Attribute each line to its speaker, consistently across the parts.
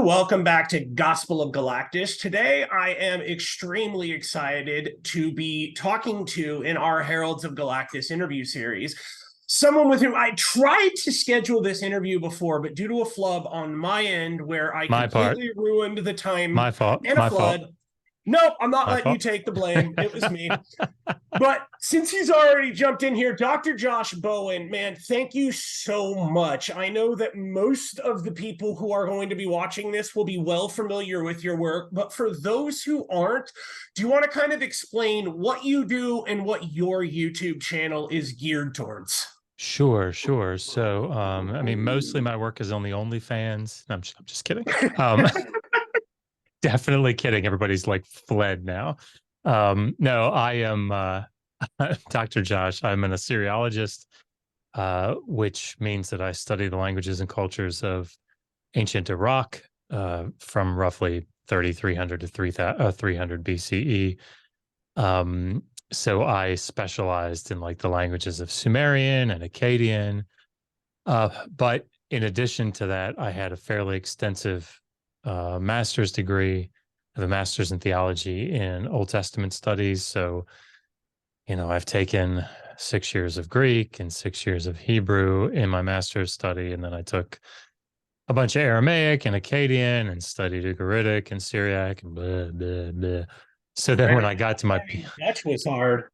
Speaker 1: welcome back to Gospel of Galactus. Today, I am extremely excited to be talking to, in our Heralds of Galactus interview series, someone with whom I tried to schedule this interview before, but due to a flub on my end where I completely ruined the time
Speaker 2: My fault.
Speaker 1: and a flood. Nope, I'm not letting you take the blame. It was me. But since he's already jumped in here, Dr. Josh Bowen, man, thank you so much. I know that most of the people who are going to be watching this will be well familiar with your work, but for those who aren't, do you want to kind of explain what you do and what your YouTube channel is geared towards?
Speaker 2: Sure. So, I mean, mostly my work is on the OnlyFans. No, I'm just kidding. Definitely kidding. Everybody's like fled now. No, I am Dr. Josh. I'm an Assyriologist, which means that I study the languages and cultures of ancient Iraq from roughly 3,300 to 300 BCE. So I specialized in like the languages of Sumerian and Akkadian. But in addition to that, I had a fairly extensive master's degree. I have a master's in theology in Old Testament studies. So, I've taken 6 years of Greek and 6 years of Hebrew in my master's study. And then I took a bunch of Aramaic and Akkadian and studied Ugaritic and Syriac and blah, blah, blah. So then when I got to my...
Speaker 1: That was hard.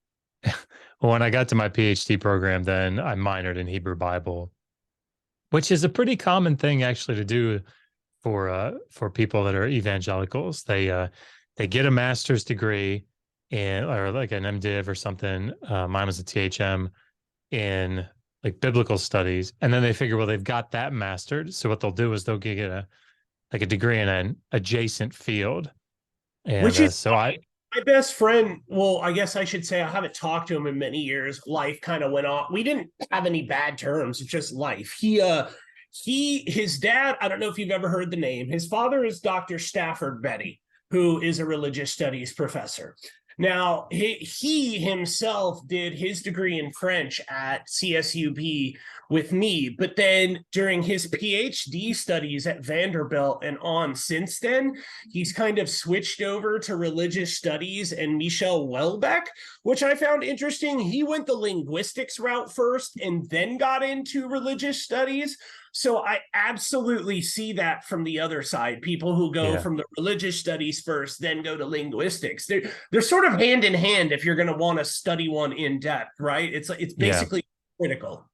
Speaker 2: When I got to my PhD program, then I minored in Hebrew Bible, which is a pretty common thing actually to do for people that are evangelicals. They get a master's degree or like an MDiv or something. Mine was a THM in like biblical studies, and then they figure, well, they've got that mastered. So what they'll do is they'll get a degree in an adjacent field. And
Speaker 1: which is my best friend. Well, I guess I should say I haven't talked to him in many years. Life kind of went on. We didn't have any bad terms. It's just life. His dad, I don't know if you've ever heard the name. His father is Dr. Stafford Betty, who is a religious studies professor. Now, he himself did his degree in French at CSUB with me, but then during his PhD studies at Vanderbilt and on since then, he's kind of switched over to religious studies and Michel Houellebecq, which I found interesting. He went the linguistics route first and then got into religious studies. So I absolutely see that from the other side. People who go from the religious studies first, then go to linguistics. They're sort of hand in hand if you're going to want to study one in depth, right? It's basically critical.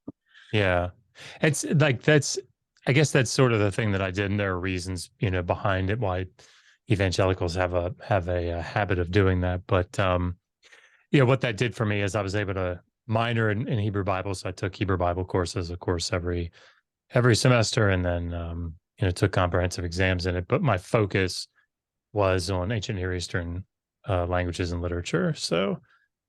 Speaker 2: Yeah. It's like I guess that's sort of the thing that I did, and there are reasons, behind it why evangelicals have a habit of doing that. But what that did for me is I was able to minor in Hebrew Bible. So I took Hebrew Bible courses, of course, every semester, and then took comprehensive exams in it. But my focus was on ancient Near Eastern languages and literature. So,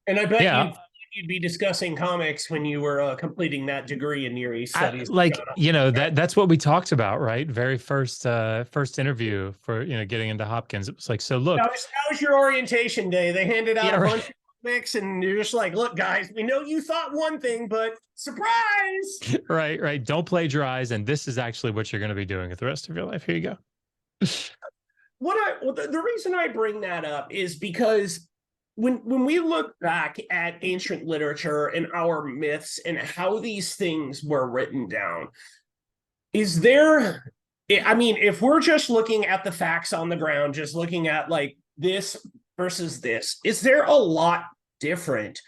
Speaker 1: and I bet you'd be discussing comics when you were completing that degrry in Near East studies.
Speaker 2: That's what we talked about, right? Very first interview for getting into Hopkins. It was like, so look,
Speaker 1: that was your orientation day. They handed out a bunch of mix, and you're just like, look, guys, we know you thought one thing, but surprise.
Speaker 2: Right. Don't plagiarize. And this is actually what you're going to be doing with the rest of your life. Here you go.
Speaker 1: The reason I bring that up is because when we look back at ancient literature and our myths and how these things were written down, if we're just looking at the facts on the ground, just looking at like this versus this, is there a lot different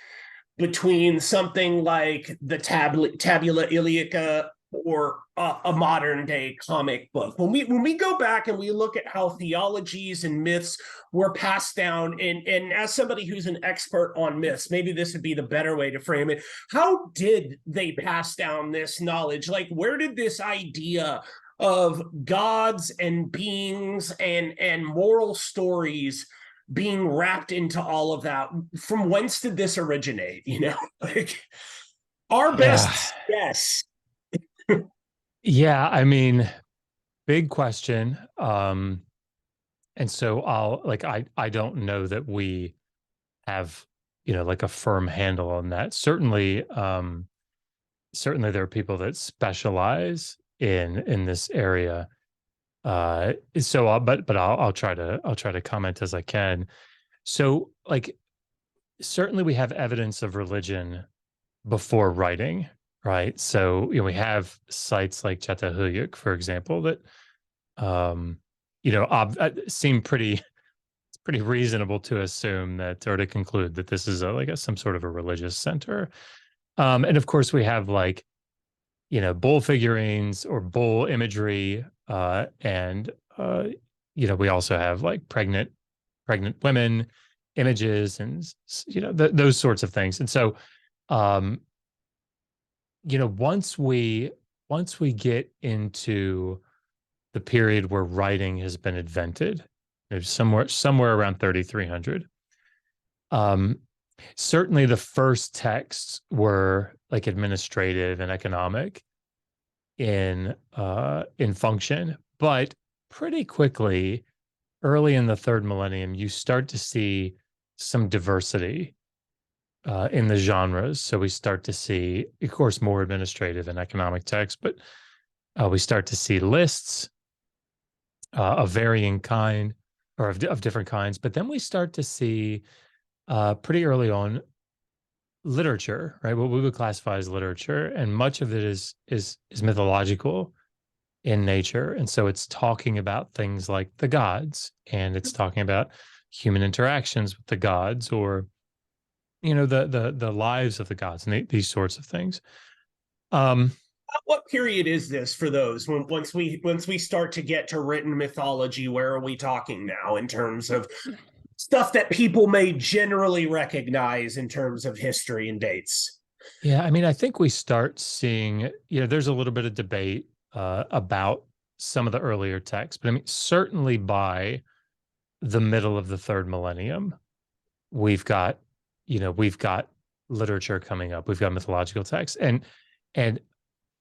Speaker 1: between something like the Tabula Iliaca or a modern day comic book? When we go back and we look at how theologies and myths were passed down, and as somebody who's an expert on myths, maybe this would be the better way to frame it. How did they pass down this knowledge? Like, where did this idea of gods and beings and moral stories being wrapped into all of that, from whence did this originate? Like our best guess.
Speaker 2: Yeah, I mean, big question. And so I don't know that we have, like a firm handle on that. Certainly there are people that specialize in this area. But I'll try to comment as I can. So, like, certainly we have evidence of religion before writing, right? So, we have sites like Çatalhöyük, for example, that seem pretty reasonable to assume that, or to conclude that this is some sort of a religious center. And of course, we have bull figurines or bull imagery, and we also have like pregnant women images, and those sorts of things. And so, um, once we get into the period where writing has been invented, somewhere around 3300. Certainly the first texts were like administrative and economic in function, but pretty quickly, early in the third millennium, you start to see some diversity in the genres. So we start to see, of course, more administrative and economic texts, but we start to see lists of varying kind, or of different kinds. But then we start to see pretty early on literature, right? What we would classify as literature, and much of it is mythological in nature. And so it's talking about things like the gods, and it's talking about human interactions with the gods, or the lives of the gods, and these sorts of things.
Speaker 1: What period is this for those? Once we start to get to written mythology, where are we talking now in terms of stuff that people may generally recognize in terms of history and dates?
Speaker 2: Yeah, I mean, I think we start seeing, there's a little bit of debate about some of the earlier texts, but I mean, certainly by the middle of the third millennium, we've got, we've got literature coming up, we've got mythological texts, and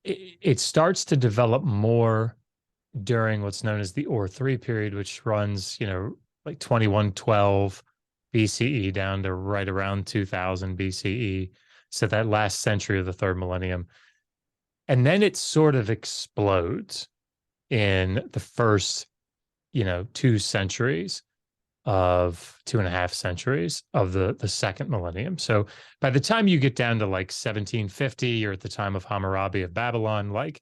Speaker 2: it starts to develop more during what's known as the Ur-3 period, which runs, like 2112 BCE down to right around 2000 BCE. So that last century of the third millennium. And then it sort of explodes in the first, 2.5 centuries of the second millennium. So by the time you get down to like 1750, or at the time of Hammurabi of Babylon, like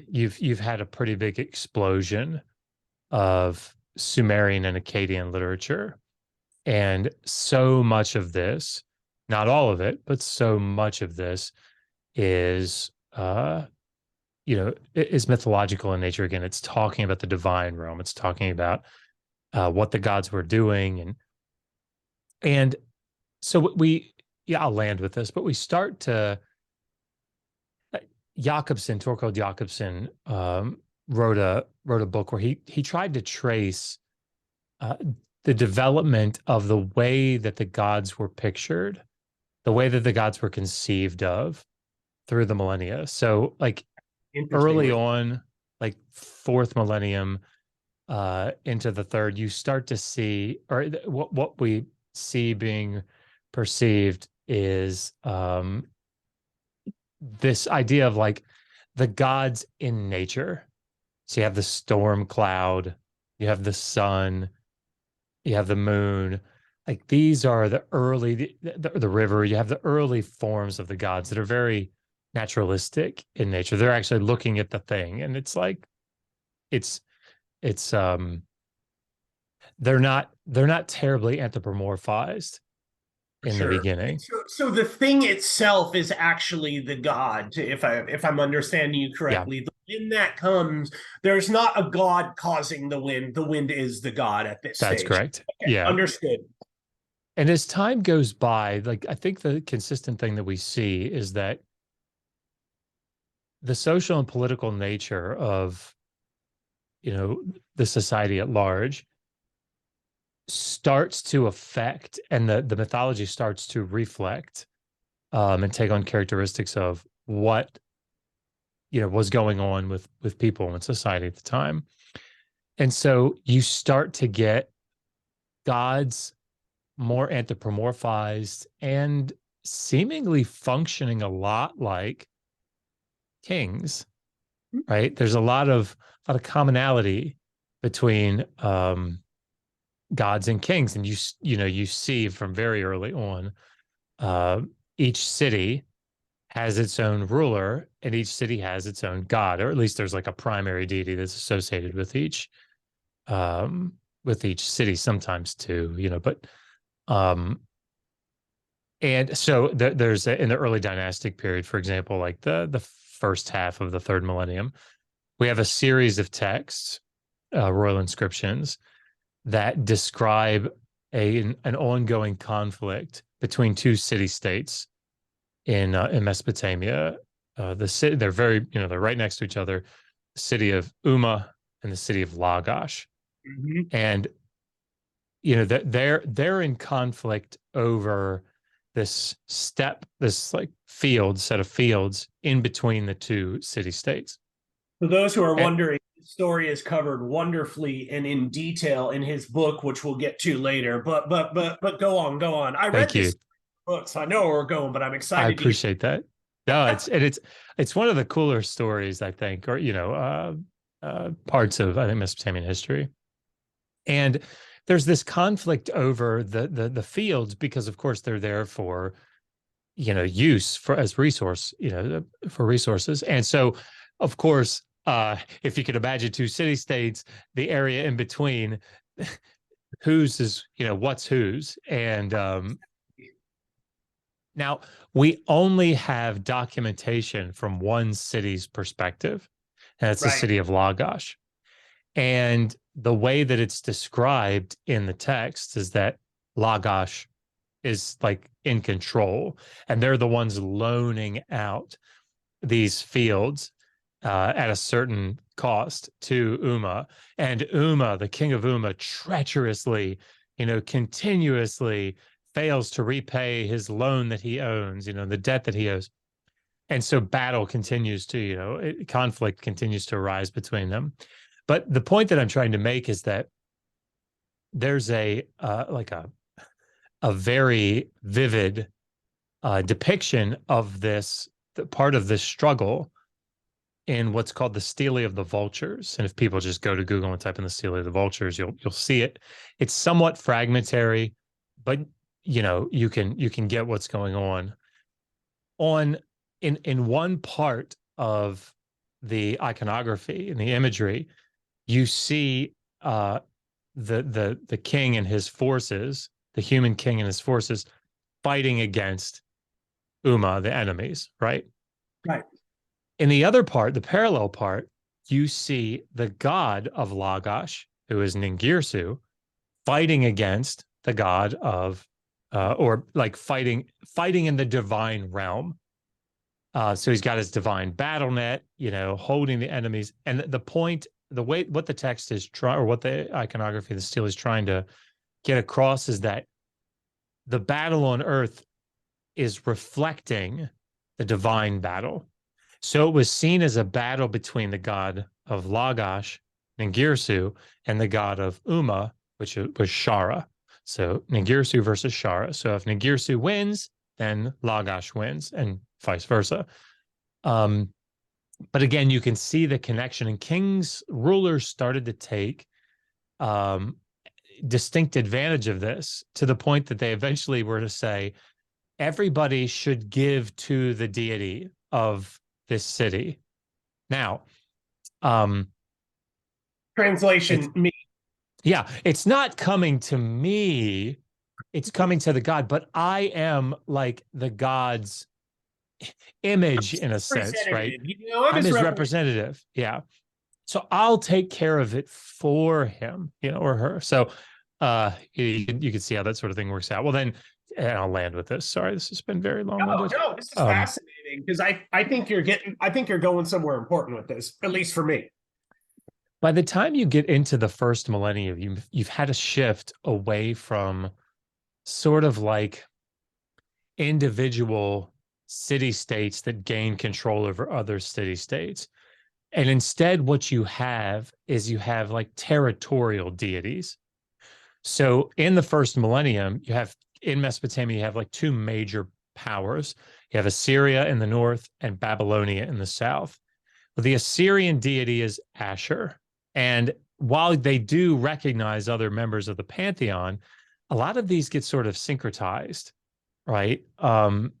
Speaker 2: you've had a pretty big explosion of Sumerian and Akkadian literature. And so much of this, not all of it, but so much of this is is mythological in nature. Again, it's talking about the divine realm. It's talking about what the gods were doing, and so I'll land with this, but we start to Torkel Jakobsen wrote a book where he tried to trace the development of the way that the gods were pictured, the way that the gods were conceived of through the millennia. So like early on, like fourth millennium into the third, you start to see, or what we see being perceived is this idea of like the gods in nature. So you have the storm cloud, you have the sun, you have the moon. Like these are the early, the river. You have the early forms of the gods that are very naturalistic in nature. They're actually looking at the thing, and it's like it's they're not terribly anthropomorphized in the beginning.
Speaker 1: So the thing itself is actually the god, if I'm understanding you correctly. Yeah. The wind that comes, there's not a god causing the wind. The wind is the god at this stage.
Speaker 2: That's correct.
Speaker 1: Okay, yeah. Understood.
Speaker 2: And as time goes by, like I think the consistent thing that we see is that the social and political nature of the society at large starts to affect, and the mythology starts to reflect and take on characteristics of what was going on with people in society at the time. And so you start to get gods more anthropomorphized and seemingly functioning a lot like kings right? There's a lot of commonality between gods and kings, and you see from very early on, uh, each city has its own ruler, and each city has its own god, or at least there's like a primary deity that's associated with each city, sometimes too, but um, and so there's in the early dynastic period, for example, like the first half of the third millennium, we have a series of texts, royal inscriptions, that describe an ongoing conflict between two city states in Mesopotamia. They're very, they're right next to each other. The city of Umma and the city of Lagash, and they're in conflict over this like set of fields in between the two city states.
Speaker 1: For those who are wondering, the story is covered wonderfully and in detail in his book, which we'll get to later. But go on. I read this book, so I know where we're going, but I'm excited.
Speaker 2: I appreciate that. No, it's one of the cooler stories, I think, or parts of, I think, Mesopotamian history. And there's this conflict over the fields because, of course, they're there for use as resource, for resources. And so, of course, if you could imagine two city states, the area in between, whose is what's whose. And now we only have documentation from one city's perspective, and that's the city of Lagash. And the way that it's described in the text is that Lagash is like in control, and they're the ones loaning out these fields at a certain cost to Umma. And Umma, the king of Umma, treacherously, continuously fails to repay his loan that he owns, the debt that he owes. And so battle continues to, conflict continues to arise between them. But the point that I'm trying to make is that there's a very vivid depiction of this part of this struggle in what's called the Stele of the Vultures. And if people just go to Google and type in the Stele of the Vultures, you'll see it. It's somewhat fragmentary, but you can get what's going on. In one part of the iconography and the imagery, you see the king and his forces, the human king and his forces, fighting against Umma, the enemies, right?
Speaker 1: Right.
Speaker 2: In the other part, the parallel part, you see the god of Lagash, who is Ningirsu, fighting against the god of, or like fighting in the divine realm. So he's got his divine battle net, holding the enemies. And the point, what the text is trying, or what the iconography, the stele is trying to get across, is that the battle on earth is reflecting the divine battle. So it was seen as a battle between the god of Lagash, Ningirsu, and the god of Umma, which was Shara. So Ningirsu versus Shara. So if Ningirsu wins, then Lagash wins, and vice versa. But again, you can see the connection, and kings, rulers started to take distinct advantage of this, to the point that they eventually were to say, everybody should give to the deity of this city. Now,
Speaker 1: translation, me.
Speaker 2: Yeah, it's not coming to me, it's coming to the god, but I am like the god's image in a sense, right? I'm his representative. Yeah. So I'll take care of it for him, or her. So you can see how that sort of thing works out. Well, then, and I'll land with this. Sorry, this has been very long.
Speaker 1: No, this is fascinating, because I think you're going somewhere important with this, at least for me.
Speaker 2: By the time you get into the first millennium, you've had a shift away from sort of like individual city-states that gain control over other city-states. And instead, what you have is like territorial deities. So in the first millennium, in Mesopotamia, you have like two major powers. You have Assyria in the north and Babylonia in the south, The Assyrian deity is Ashur. And while they do recognize other members of the pantheon, a lot of these get sort of syncretized, right? And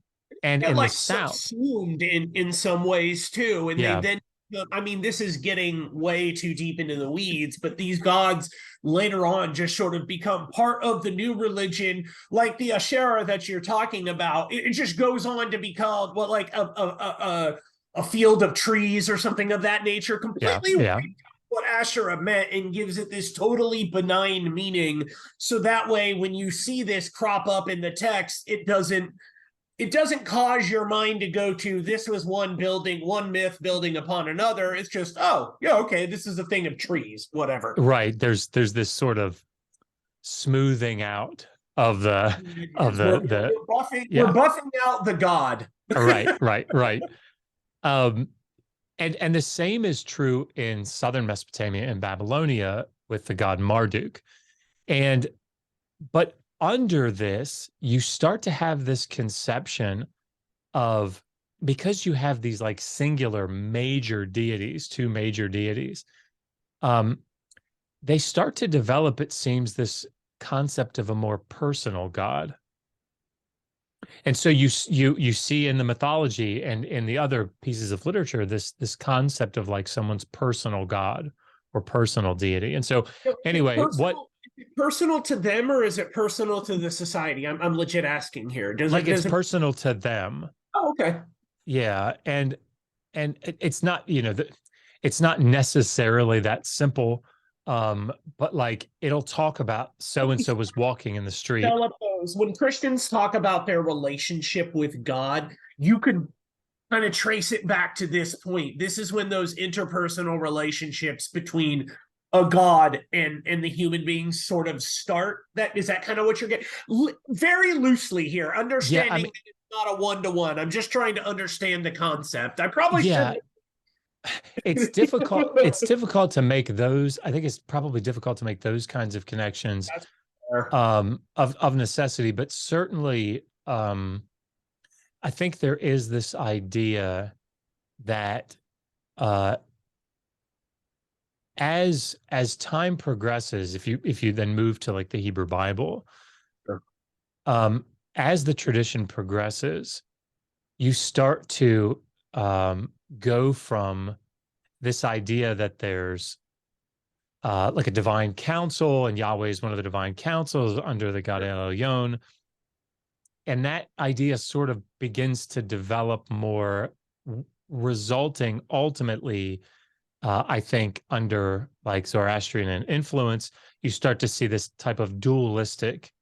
Speaker 2: in the
Speaker 1: like
Speaker 2: South,
Speaker 1: subsumed in some ways too, and they
Speaker 2: yeah,
Speaker 1: then, I mean, this is getting way too deep into the weeds, but these gods later on just sort of become part of the new religion, like the Asherah that you're talking about. It just goes on to become what, like a field of trees or something of that nature, completely
Speaker 2: yeah.
Speaker 1: what Asherah meant, and gives it this totally benign meaning. So that way, when you see this crop up in the text, it doesn't cause your mind to go to, this was one myth building upon another. It's just, oh yeah, okay, this is a thing of trees, whatever.
Speaker 2: Right. There's this sort of smoothing out of the
Speaker 1: We're buffing out the god.
Speaker 2: Right. And the same is true in southern Mesopotamia and Babylonia with the god Marduk. But under this, you start to have this conception of, because you have these like singular major deities, two major deities, they start to develop, it seems, this concept of a more personal God. And so you see in the mythology and in the other pieces of literature this concept of like someone's personal God or personal deity. And so anyway,
Speaker 1: personal to them, or is it personal to the society? I'm legit asking here.
Speaker 2: It's personal to them.
Speaker 1: Oh, okay.
Speaker 2: Yeah, and it's not, it's not necessarily that simple. But like it'll talk about so and so was walking in the street.
Speaker 1: When Christians talk about their relationship with God, you could kind of trace it back to this point. This is when those interpersonal relationships between a god and the human beings sort of start. Is that kind of what you're getting? Very loosely here, understanding that it's not a one-to-one. I'm just trying to understand the concept. I probably should.
Speaker 2: It's difficult. It's difficult to make those. I think it's probably difficult to make those kinds of connections of necessity, but certainly I think there is this idea that as time progresses, if you then move to like the Hebrew Bible,
Speaker 1: sure.
Speaker 2: As the tradition progresses, you start to go from this idea that there's like a divine council, and Yahweh is one of the divine councils under the God El Elyon. And that idea sort of begins to develop more, resulting ultimately, I think, under like Zoroastrian influence, you start to see this type of dualistic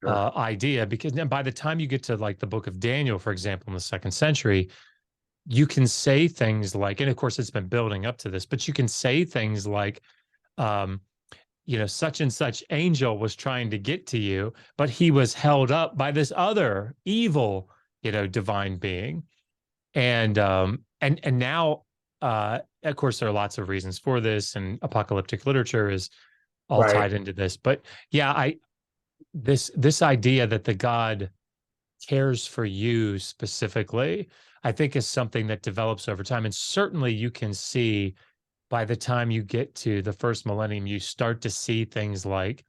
Speaker 2: idea, because then by the time you get to like the book of Daniel, for example, in the 2nd century, you can say things like, and of course it's been building up to this, but you can say things like, such and such angel was trying to get to you, but he was held up by this other evil, divine being. And now, of course, there are lots of reasons for this, and apocalyptic literature is all tied into this. But yeah, this idea that the God cares for you specifically, I think, is something that develops over time. And certainly you can see by the time you get to the 1st millennium, you start to see things like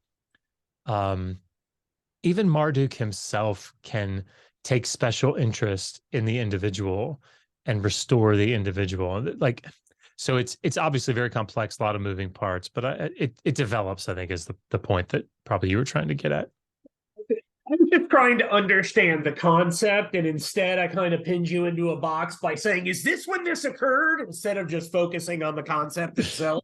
Speaker 2: even Marduk himself can take special interest in the individual and restore the individual. Like, so it's obviously very complex, a lot of moving parts, but it develops, I think, is the point that probably you were trying to get at.
Speaker 1: I'm just trying to understand the concept, and instead I kind of pinned you into a box by saying, is this when this occurred? Instead of just focusing on the concept itself.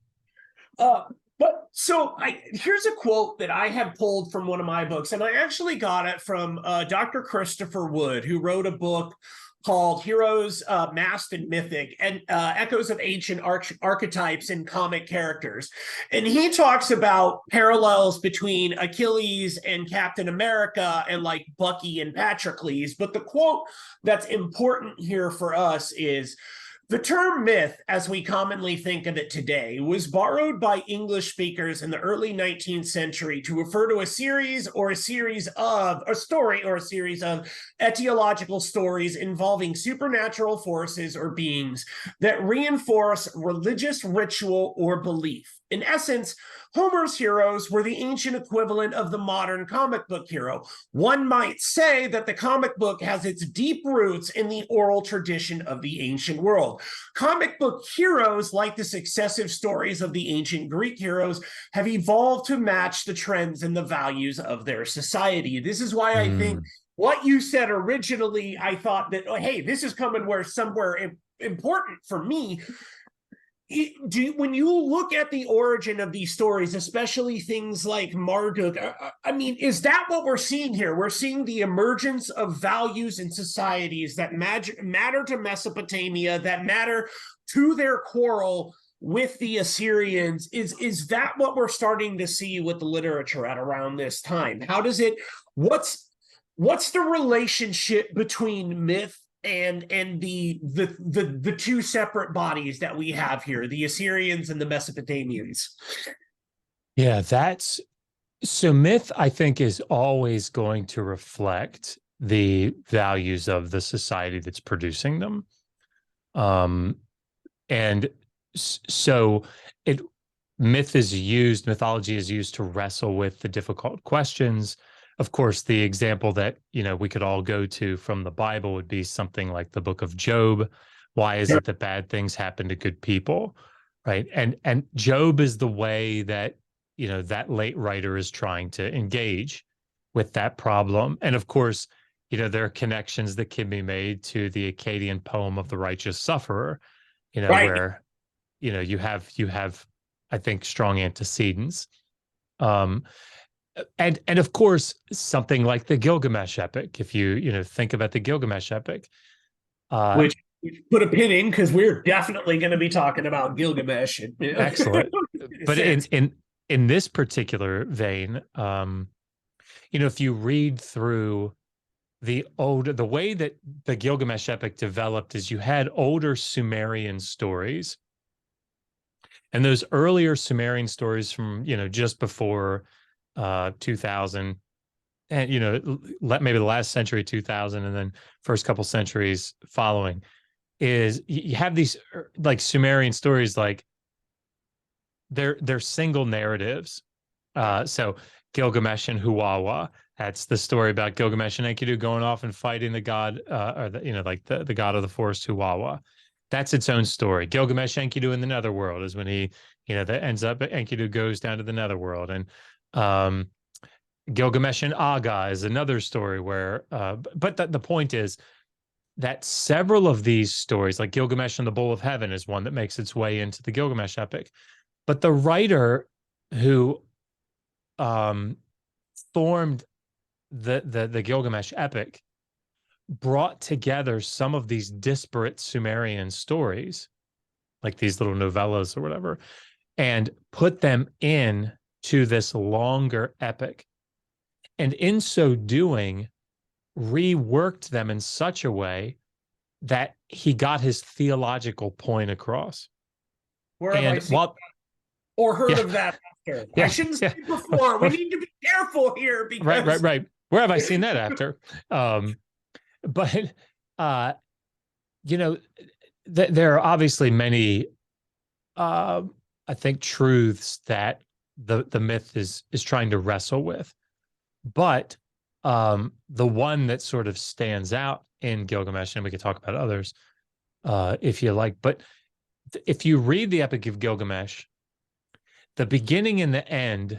Speaker 1: But so here's a quote that I have pulled from one of my books, and I actually got it from Dr. Christopher Wood, who wrote a book called Heroes, Masked and Mythic, and Echoes of Ancient Archetypes and Comic Characters. And he talks about parallels between Achilles and Captain America and like Bucky and Patroclus. But the quote that's important here for us is, The term myth, as we commonly think of it today, was borrowed by English speakers in the early 19th century to refer to a story or a series of etiological stories involving supernatural forces or beings that reinforce religious ritual or belief. In essence, Homer's heroes were the ancient equivalent of the modern comic book hero. One might say that the comic book has its deep roots in the oral tradition of the ancient world. Comic book heroes, like the successive stories of the ancient Greek heroes, have evolved to match the trends and the values of their society. This is why I think what you said originally, I thought that, oh, hey, this is coming somewhere important for me. When you look at the origin of these stories, especially things like Marduk, I mean, is that what we're seeing here? We're seeing the emergence of values in societies that matter to Mesopotamia, that matter to their quarrel with the Assyrians. Is that what we're starting to see with the literature at around this time? How does it? What's the relationship between myth and the two separate bodies that we have here, the Assyrians and the Mesopotamians?
Speaker 2: Yeah, so myth, I think, is always going to reflect the values of the society that's producing them. And so mythology is used to wrestle with the difficult questions. Of course, the example that, we could all go to from the Bible would be something like the book of Job. Why is it that bad things happen to good people? Right. And Job is the way that, that late writer is trying to engage with that problem. And of course, there are connections that can be made to the Akkadian poem of the righteous sufferer,
Speaker 1: Right.
Speaker 2: where, you have, I think, strong antecedents. And of course, something like the Gilgamesh epic, if you think about the Gilgamesh epic.
Speaker 1: Which put a pin in, because we're definitely going to be talking about Gilgamesh.
Speaker 2: Excellent. But in this particular vein, if you read through the way that the Gilgamesh epic developed is you had older Sumerian stories. And those earlier Sumerian stories from, just before 2000, and maybe the last century, 2000, and then first couple centuries following, is you have these like Sumerian stories, like they're single narratives. So Gilgamesh and Huwawa, that's the story about Gilgamesh and Enkidu going off and fighting the god, or the god of the forest, Huwawa. That's its own story. Gilgamesh Enkidu in the netherworld is when he, that ends up Enkidu goes down to the netherworld. And Gilgamesh and Aga is another story where, but the point is that several of these stories, like Gilgamesh and the Bull of Heaven, is one that makes its way into the Gilgamesh epic. But the writer who formed the Gilgamesh epic brought together some of these disparate Sumerian stories, like these little novellas or whatever, and put them in to this longer epic. And in so doing, reworked them in such a way that he got his theological point across.
Speaker 1: Where have I seen that? Or heard of that after? I shouldn't say before. We need to be careful here, because
Speaker 2: right. Where have I seen that after? But there are obviously many, I think, truths that the myth is trying to wrestle with. But the one that sort of stands out in Gilgamesh, and we could talk about others if you like, but if you read the Epic of Gilgamesh, the beginning and the end,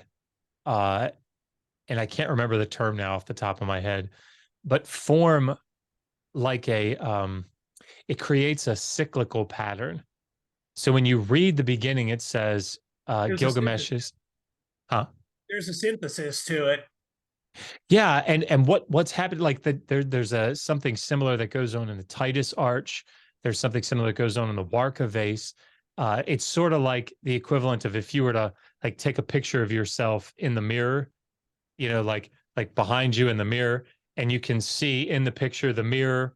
Speaker 2: and I can't remember the term now off the top of my head, but form like it creates a cyclical pattern. So when you read the beginning, it says Gilgamesh is,
Speaker 1: there's a synthesis to it.
Speaker 2: Yeah, and what's happened, like there's something similar that goes on in the Titus Arch. There's something similar that goes on in the Warka vase. It's sort of like the equivalent of if you were to like take a picture of yourself in the mirror, like behind you in the mirror, and you can see in the picture the mirror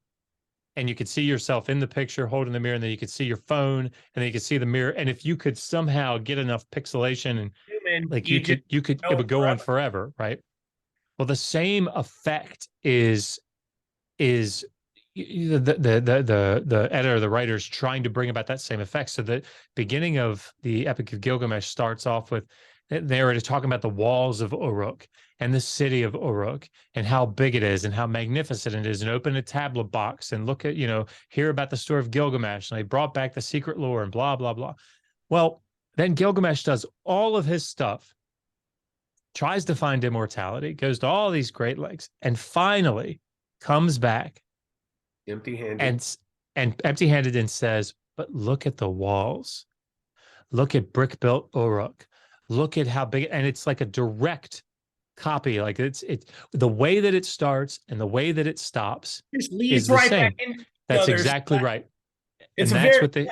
Speaker 2: and you could see yourself in the picture holding the mirror, and then you could see your phone, and then you could see the mirror. And if you could somehow get enough pixelation, and
Speaker 1: Human,
Speaker 2: like
Speaker 1: you just
Speaker 2: it
Speaker 1: go
Speaker 2: would go on
Speaker 1: forever.
Speaker 2: forever, right? Well, the same effect is the editor, the writers trying to bring about that same effect. So the beginning of the Epic of Gilgamesh starts off with they were talking about the walls of Uruk and the city of Uruk and how big it is and how magnificent it is, and open a tablet box and look at, hear about the story of Gilgamesh, and they brought back the secret lore and blah, blah, blah. Well, then Gilgamesh does all of his stuff, tries to find immortality, goes to all these great lengths, and finally comes back
Speaker 1: Empty-handed.
Speaker 2: and empty-handed and says, but look at the walls. Look at brick-built Uruk. Look at how big, and it's like a direct copy. Like it's the way that it starts and the way that it stops
Speaker 1: Just
Speaker 2: is
Speaker 1: leads
Speaker 2: the
Speaker 1: right
Speaker 2: same.
Speaker 1: back into
Speaker 2: That's
Speaker 1: others.
Speaker 2: exactly right.
Speaker 1: It's
Speaker 2: and
Speaker 1: a
Speaker 2: that's
Speaker 1: very,
Speaker 2: what they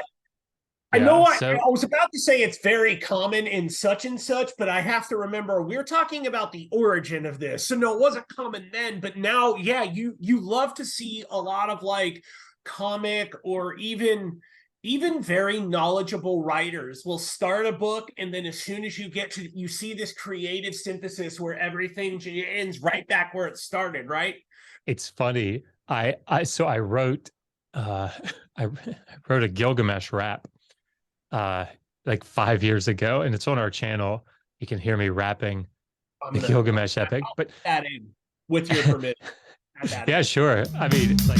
Speaker 1: I know
Speaker 2: so
Speaker 1: I was about to say it's very common in such and such, but I have to remember we're talking about the origin of this. So no, it wasn't common then, but now, yeah, you love to see a lot of like comic or even very knowledgeable writers will start a book, and then as soon as you see this creative synthesis where everything ends right back where it started, right?
Speaker 2: It's funny. I wrote I wrote a Gilgamesh rap like 5 years ago, and it's on our channel. You can hear me rapping the Gilgamesh epic. But
Speaker 1: that in with your permission.
Speaker 2: Yeah, sure. I mean, it's like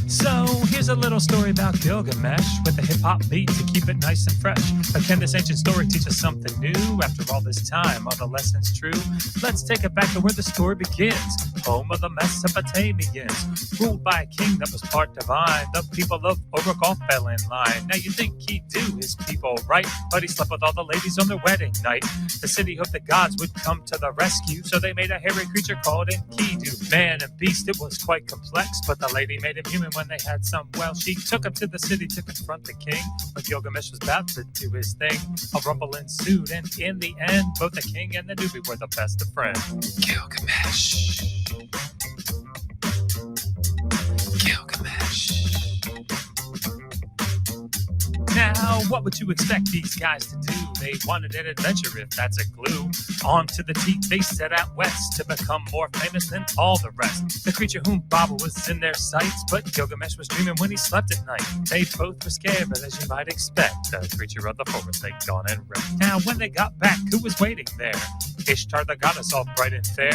Speaker 3: So here's a little story about Gilgamesh with a hip-hop beat to keep it nice and fresh. But can this ancient story teach us something new? After all this time, are the lessons true? Let's take it back to where the story begins. Home of the Mesopotamians, ruled by a king that was part divine. The people of Uruk all fell in line. Now you think he'd do his people right, but he slept with all the ladies on their wedding night. The city hoped the gods would come to the rescue, so they made a hairy creature called Enkidu. Man and beast, it was quite complex, but the lady made him human when they had some. Well, she took him to the city to confront the king. When Gilgamesh was about to do his thing, a rumble ensued, and in the end, both the king and the newbie were the best of friends. Gilgamesh. Now, what would you expect these guys to do? They wanted an adventure, if that's a clue. On to the teeth, they set out west to become more famous than all the rest. The creature whom Baba was in their sights, but Gilgamesh was dreaming when he slept at night. They both were scared, but as you might expect, the creature of the forest they'd gone and wrecked. Now, when they got back, who was waiting there? Ishtar, the goddess, all bright and fair.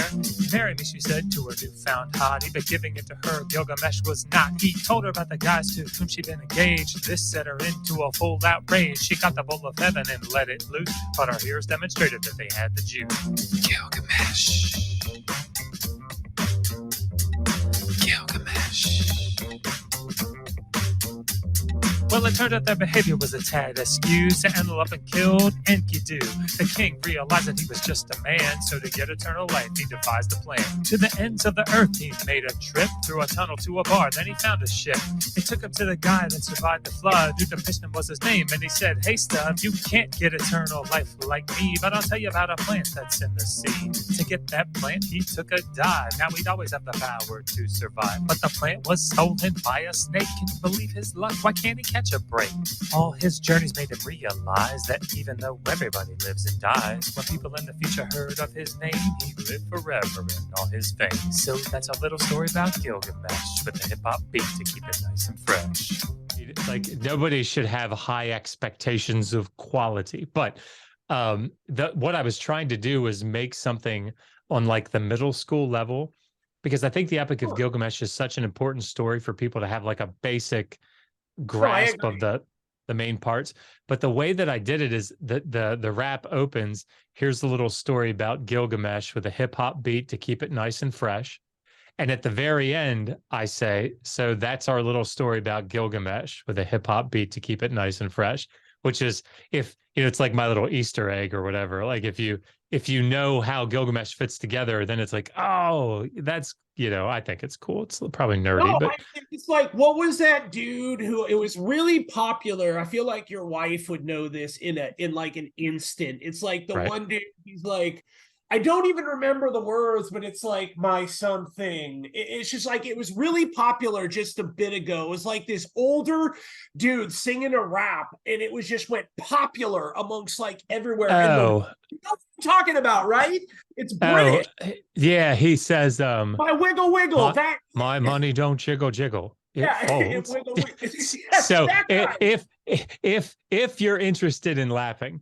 Speaker 3: Marry me, she said to her newfound hottie, but giving it to her, Gilgamesh was not. He told her about the guys to whom she'd been engaged. This set her into a full outrage. She got the bull of heaven and let it loose, but our heroes demonstrated that they had the juice. Gilgamesh. Well, it turned out their behavior was a tad askew. They ended up and killed Enkidu. The king realized that he was just a man, so to get eternal life, he devised a plan. To the ends of the earth, he made a trip through a tunnel to a bar. Then he found a ship. It took him to the guy that survived the flood. Utnapishtim was his name, and he said, "Hey, stud, you can't get eternal life like me, but I'll tell you about a plant that's in the sea." To get that plant, he took a dive. Now he'd always have the power to survive, but the plant was stolen by a snake. Can you believe his luck? Why can't he catch a break? All his journeys made him realize that even though everybody lives and dies, when people in the future heard of his name, he lived forever in all his fame. So that's a little story about Gilgamesh with a hip-hop beat to keep it nice and fresh.
Speaker 2: like nobody should have high expectations of quality, but what I was trying to do was make something on like the middle school level, because I think the Epic of Gilgamesh is such an important story for people to have like a basic grasp of the main parts. But the way that I did it is that the rap opens, here's the little story about Gilgamesh with a hip hop beat to keep it nice and fresh. And at the very end, I say, so that's our little story about Gilgamesh with a hip hop beat to keep it nice and fresh, which is, if it's like my little Easter egg or whatever. Like if you know how Gilgamesh fits together, then it's like, oh, that's, I think it's cool. It's probably nerdy, but
Speaker 1: I think it's like, what was that dude who it was really popular? I feel like your wife would know this in like an instant. It's like the
Speaker 2: right.
Speaker 1: one dude, he's like, I don't even remember the words, but it's like my something. It's just like, it was really popular just a bit ago. It was like this older dude singing a rap, and it was just went popular amongst like everywhere. You know what I'm talking about, right? It's British.
Speaker 2: Yeah, he says,
Speaker 1: My wiggle wiggle.
Speaker 2: My money don't jiggle jiggle. It folds.
Speaker 1: Wiggle, wiggle. Yes,
Speaker 2: So if you're interested in laughing,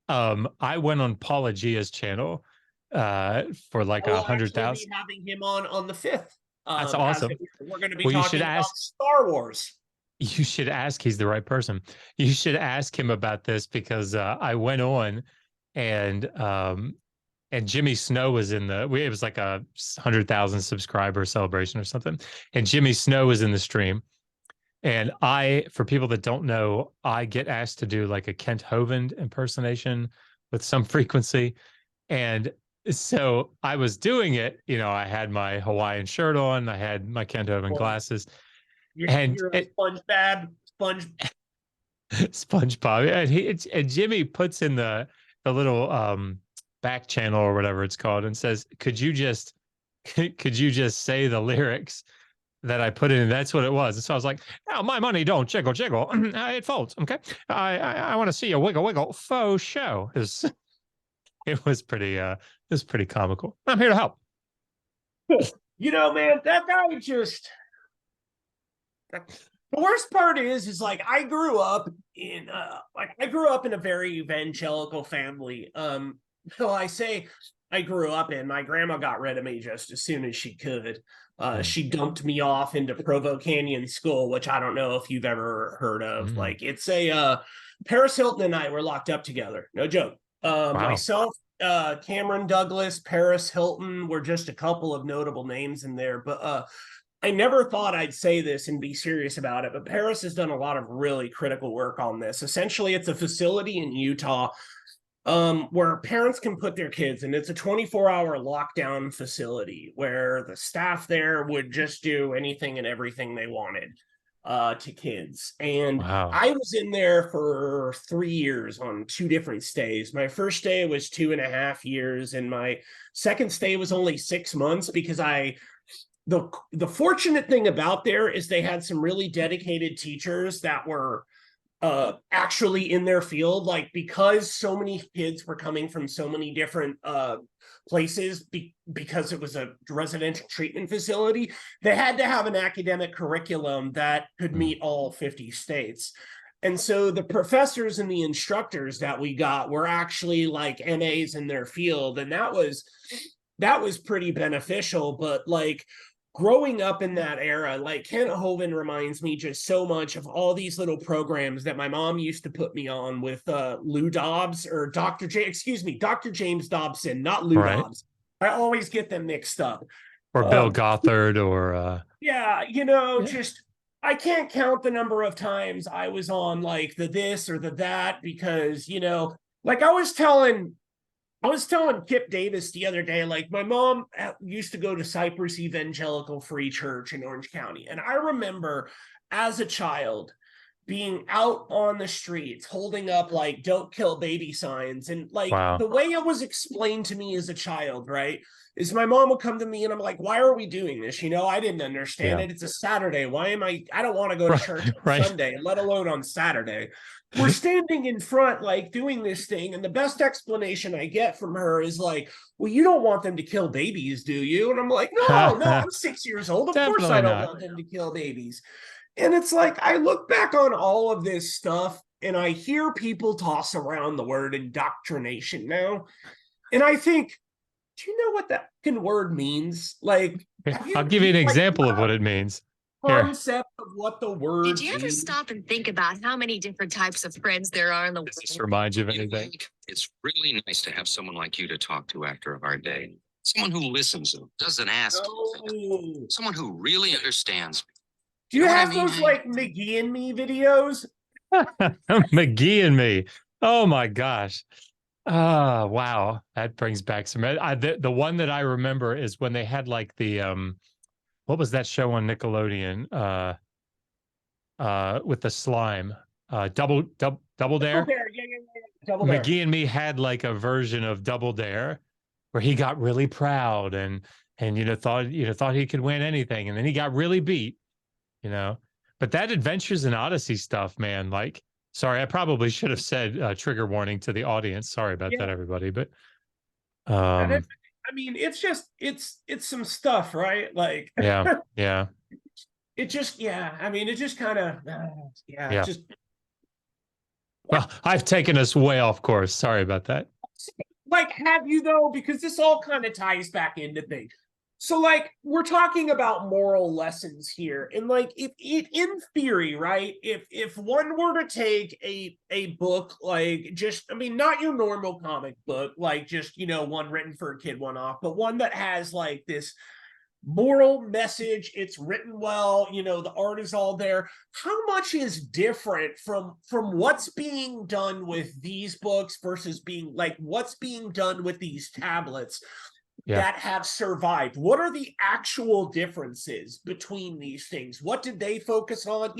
Speaker 2: I went on Paulogia's channel for like 100,000.
Speaker 1: Having him on the 5th.
Speaker 2: That's awesome.
Speaker 1: We're going to be talking about Star Wars.
Speaker 2: You should ask. He's the right person. You should ask him about this, because I went on, and Jimmy Snow was in it was like a 100,000 subscriber celebration or something, and Jimmy Snow was in the stream. And for people that don't know, I get asked to do like a Kent Hovind impersonation with some frequency. And so I was doing it, I had my Hawaiian shirt on, I had my Kent Hovind glasses. You're a SpongeBob. And Jimmy puts in the little back channel or whatever it's called, and says, could you just say the lyrics that I put in? And that's what it was. And so I was like, oh, my money don't jiggle jiggle. It folds. Okay. I want to see a wiggle wiggle faux show. It was pretty comical. I'm here to help.
Speaker 1: Man, that guy just, the worst part is like, I grew up in a very evangelical family. So I say I grew up in, my grandma got rid of me just as soon as she could. She dumped me off into Provo Canyon School, which I don't know if you've ever heard of. Like, it's Paris Hilton and I were locked up together. No joke. Wow. Myself, Cameron Douglas, Paris Hilton were just a couple of notable names in there. But I never thought I'd say this and be serious about it, but Paris has done a lot of really critical work on this. Essentially, it's a facility in Utah where parents can put their kids, and it's a 24-hour lockdown facility where the staff there would just do anything and everything they wanted to kids. And wow. I was in there for 3 years on 2 different stays. My first stay was 2.5 years, and my second stay was only 6 months, because the fortunate thing about there is they had some really dedicated teachers that were actually in their field, like, because so many kids were coming from so many different places, because it was a residential treatment facility, they had to have an academic curriculum that could meet all 50 states. And so the professors and the instructors that we got were actually like MAs in their field, and that was pretty beneficial. But like, growing up in that era, like, Kent Hovind reminds me just so much of all these little programs that my mom used to put me on with Lou Dobbs, or Dr. James Dobson, not Lou Dobbs. I always get them mixed up.
Speaker 2: Or Bill Gothard, or
Speaker 1: just, I can't count the number of times I was on like the this or the that, because, like I was telling Kip Davis the other day, like, my mom used to go to Cypress Evangelical Free Church in Orange County. And I remember as a child being out on the streets holding up like "Don't Kill Baby" signs. And like, wow. The way it was explained to me as a child, right, is my mom would come to me and I'm like, why are we doing this? I didn't understand it. It's a Saturday. I don't want to go to church on Sunday, let alone on Saturday. We're standing in front, like, doing this thing, and the best explanation I get from her is like, well, you don't want them to kill babies, do you? And I'm like, no, I'm 6 years old. Of course I don't want them to kill babies. And it's like, I look back on all of this stuff, and I hear people toss around the word indoctrination now, and I think, do you know what that word means? Like,
Speaker 2: I'll give you an example of what it means.
Speaker 1: Concept of what the word
Speaker 4: Did you ever stop and think about how many different types of friends there are in the world?
Speaker 2: Does this remind you of anything?
Speaker 5: It's really nice to have someone like you to talk to after a hard day. Someone who listens, who doesn't ask. Someone who really understands.
Speaker 1: Do you have those like McGee and Me videos?
Speaker 2: McGee and Me. Oh my gosh. Wow. That brings back some. The one that I remember is when they had like the what was that show on Nickelodeon with the slime? Double Dare?
Speaker 1: Yeah. Double Dare.
Speaker 2: McGee and Me had like a version of Double Dare where he got really proud and thought he could win anything, and then he got really beat, But that Adventures in Odyssey stuff, man, like, sorry, I probably should have said trigger warning to the audience. Sorry about that, everybody. But
Speaker 1: it's some stuff, right? Like,
Speaker 2: yeah.
Speaker 1: It just, it just kind of, just.
Speaker 2: Well, I've taken us way off course. Sorry about that.
Speaker 1: Like, have you though? Because this all kind of ties back into things. So, like, we're talking about moral lessons here, and like, if in theory, right? If one were to take a book like not your normal comic book, like just one written for a kid, one-off, but one that has like this moral message, it's written well, the art is all there. How much is different from what's being done with these books versus what's being done with these tablets that have survived? What are the actual differences between these things? What did they focus on?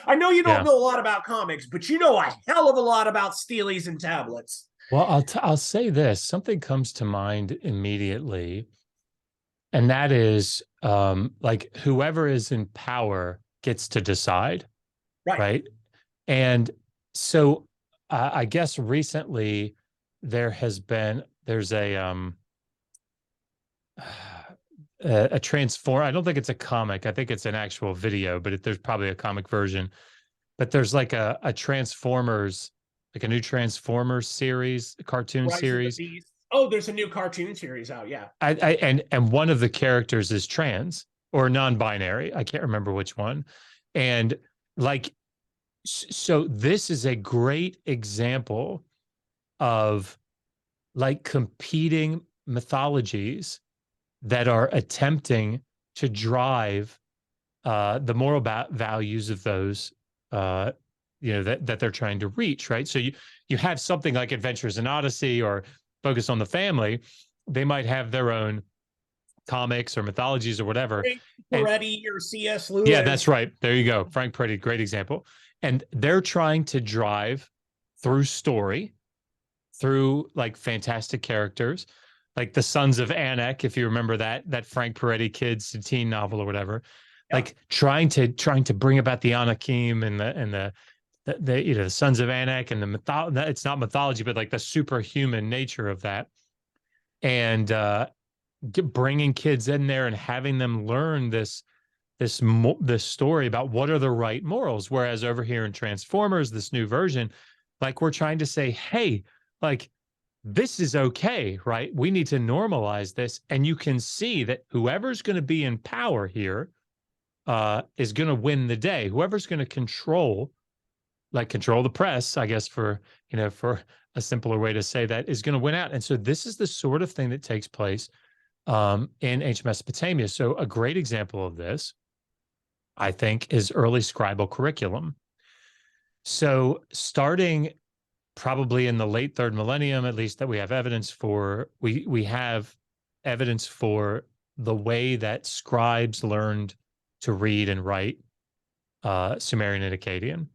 Speaker 1: I know you don't know a lot about comics, but you know a hell of a lot about steelies and tablets.
Speaker 2: Well, I'll say this. Something comes to mind immediately. And that is like whoever is in power gets to decide, right? And so I guess recently there's a transform. I don't think it's a comic. I think it's an actual video, but there's probably a comic version. But there's like a Transformers, like a new Transformers series, a cartoon series.
Speaker 1: Oh, there's a new cartoon series out, yeah.
Speaker 2: And one of the characters is trans or non-binary. I can't remember which one. And like, so this is a great example of like competing mythologies that are attempting to drive the moral values of those, that they're trying to reach, right? So you have something like Adventures in Odyssey or Focus on the Family. They might have their own comics or mythologies or whatever.
Speaker 1: Frank Peretti or C.S. Lewis.
Speaker 2: Yeah, that's right. There you go. Frank Peretti, great example. And they're trying to drive through story, through like fantastic characters, like the Sons of Anak, if you remember that Frank Peretti kids teen novel or whatever, like trying to bring about the Anakim and the Sons of Anak and it's not mythology, but like the superhuman nature of that. And bringing kids in there and having them learn this story about what are the right morals. Whereas over here in Transformers, this new version, like we're trying to say, hey, like this is okay, right? We need to normalize this. And you can see that whoever's going to be in power here is going to win the day. Whoever's going to control the press, I guess, for a simpler way to say that, is going to win out. And so this is the sort of thing that takes place in ancient Mesopotamia. So a great example of this, I think, is early scribal curriculum. So starting probably in the late 3rd millennium, at least, that we have evidence for, we have evidence for the way that scribes learned to read and write Sumerian and Akkadian.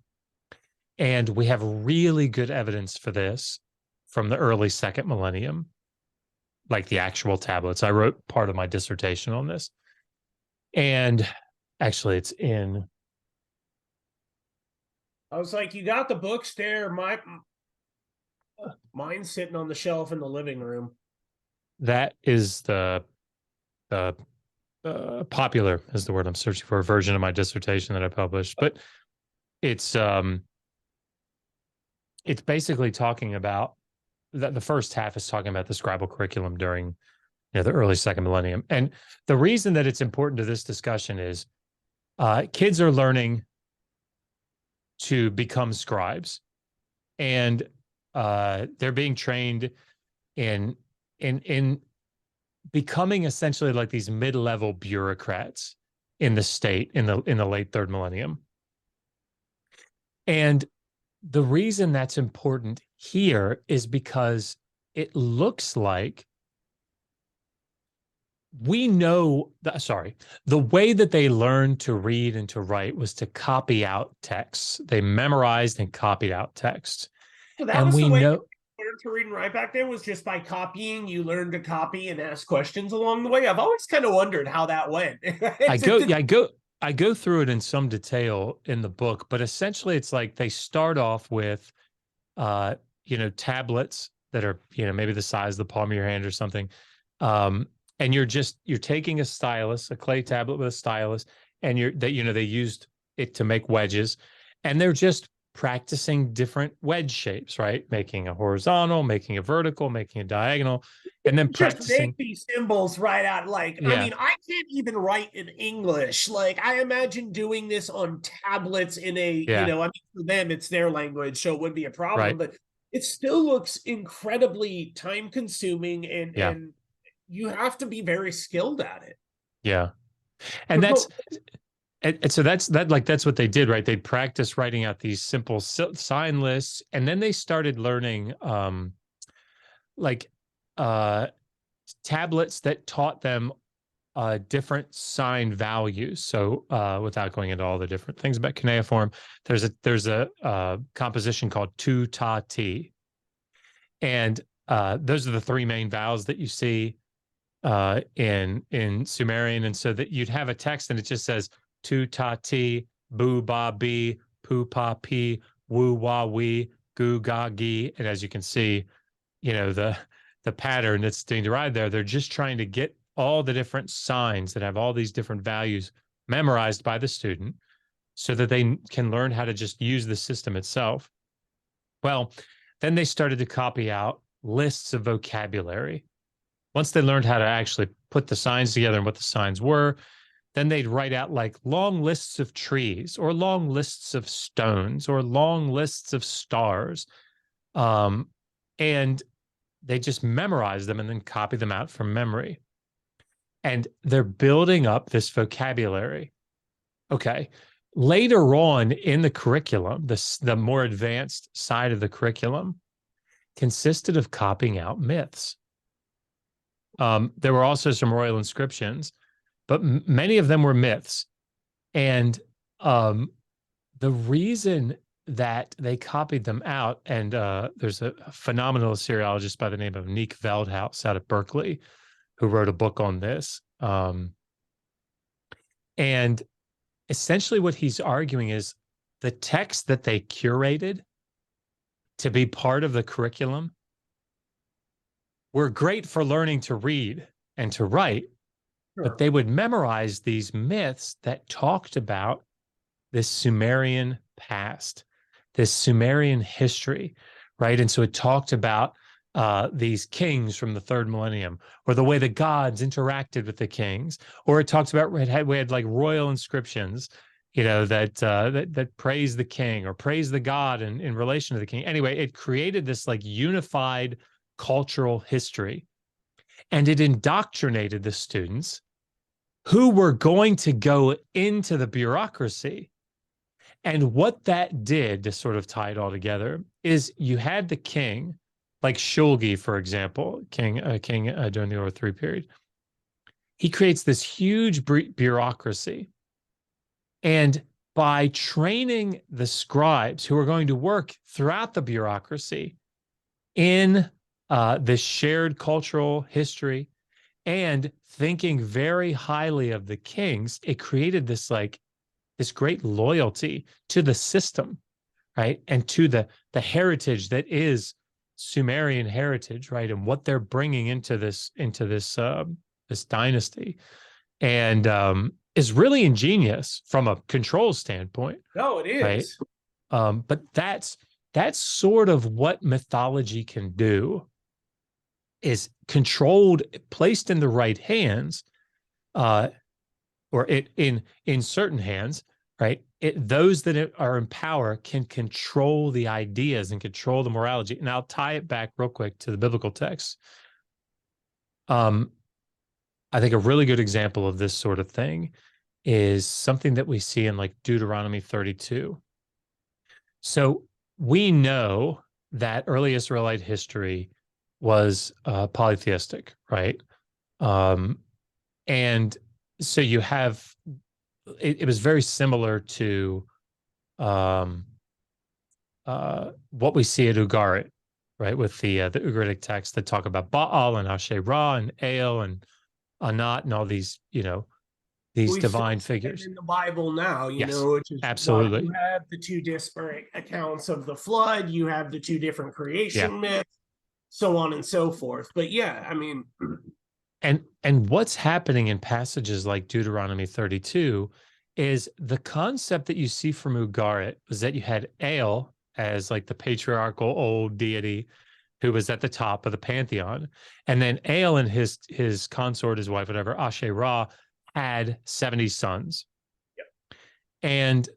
Speaker 2: And we have really good evidence for this from the early 2nd millennium, like the actual tablets. I wrote part of my dissertation on this. And actually, it's in...
Speaker 1: I was like, you got the books there. Mine's sitting on the shelf in the living room.
Speaker 2: That is the popular is the word I'm searching for, a version of my dissertation that I published. But it's basically talking about the first half is talking about the scribal curriculum during the early 2nd millennium. And the reason that it's important to this discussion is kids are learning to become scribes, and they're being trained in becoming essentially like these mid-level bureaucrats in the state in the late 3rd millennium. And the reason that's important here is because it looks like we know the way that they learned to read and to write was to copy out texts. They memorized and copied out texts.
Speaker 1: So that was the way they learned learned to read and write back then was just by copying. You learned to copy and ask questions along the way. I've always kind of wondered how that went.
Speaker 2: I go through it in some detail in the book, but essentially it's like they start off with, tablets that are, maybe the size of the palm of your hand or something. And you're taking a stylus, a clay tablet with a stylus, and they used it to make wedges, and they're just practicing different wedge shapes, right? Making a horizontal, making a vertical, making a diagonal, and then
Speaker 1: just
Speaker 2: practicing
Speaker 1: make these symbols right out. Like,
Speaker 2: Yeah.
Speaker 1: I mean, I can't even write in English. Like, I imagine doing this on tablets in a,
Speaker 2: Yeah.
Speaker 1: I mean, for them, it's their language, so it wouldn't be a problem.
Speaker 2: Right.
Speaker 1: But it still looks incredibly time consuming, and you have to be very skilled at it.
Speaker 2: Yeah. And that's what they did, right? They'd practice writing out these simple sign lists, and then they started learning tablets that taught them different sign values. So without going into all the different things about cuneiform, there's a composition called tu ta ti, and those are the three main vowels that you see in Sumerian. And so that you'd have a text and it just says tu ta ti, bu ba bi, pu pa pi, wu wa wi, gu ga gi. And as you can see, the pattern that's being derived there, they're just trying to get all the different signs that have all these different values memorized by the student so that they can learn how to just use the system itself. Well, then they started to copy out lists of vocabulary. Once they learned how to actually put the signs together and what the signs were, then they'd write out like long lists of trees or long lists of stones or long lists of stars. And they just memorize them and then copy them out from memory. And they're building up this vocabulary. Okay. Later on in the curriculum, the more advanced side of the curriculum consisted of copying out myths. There were also some royal inscriptions, but many of them were myths. And the reason that they copied them out, and there's a phenomenal Assyriologist by the name of Nick Veldhouse out of Berkeley who wrote a book on this. And essentially what he's arguing is the text that they curated to be part of the curriculum were great for learning to read and to write, but they would memorize these myths that talked about this Sumerian past, this Sumerian history, right? And so it talked about these kings from the third millennium, or the way the gods interacted with the kings, or it talks about we had like royal inscriptions, that praise the king or praise the god in relation to the king. Anyway, it created this like unified cultural history, and it indoctrinated the students who were going to go into the bureaucracy. And what that did, to sort of tie it all together, is you had the king, like Shulgi, for example, king during the Over 3 period. He creates this huge bureaucracy. And by training the scribes who are going to work throughout the bureaucracy in this shared cultural history and thinking very highly of the kings, it created this great loyalty to the system, right? And to the heritage that is Sumerian heritage, right? And what they're bringing into this dynasty, and is really ingenious from a control standpoint.
Speaker 1: No, it is.
Speaker 2: Right? But that's sort of what mythology can do, is controlled, placed in the right hands, or in certain hands, right? Those that are in power can control the ideas and control the morality. And I'll tie it back real quick to the biblical text. I think a really good example of this sort of thing is something that we see in like Deuteronomy 32. So we know that early Israelite history was polytheistic, right? And so you have, it was very similar to what we see at Ugarit, right? With the Ugaritic texts that talk about Baal and Asherah and El and Anat and all these, these
Speaker 1: We still
Speaker 2: divine
Speaker 1: see it
Speaker 2: figures.
Speaker 1: in the Bible now,
Speaker 2: Yes,
Speaker 1: which is why
Speaker 2: absolutely.
Speaker 1: you have the two disparate accounts of the flood, you have the two different creation myths, so on and so forth. But yeah, I mean,
Speaker 2: and what's happening in passages like Deuteronomy 32 is the concept that you see from Ugarit was that you had El as like the patriarchal old deity who was at the top of the pantheon, and then El and his consort, his wife, whatever, Asherah, had 70 sons.
Speaker 1: Yep.
Speaker 2: And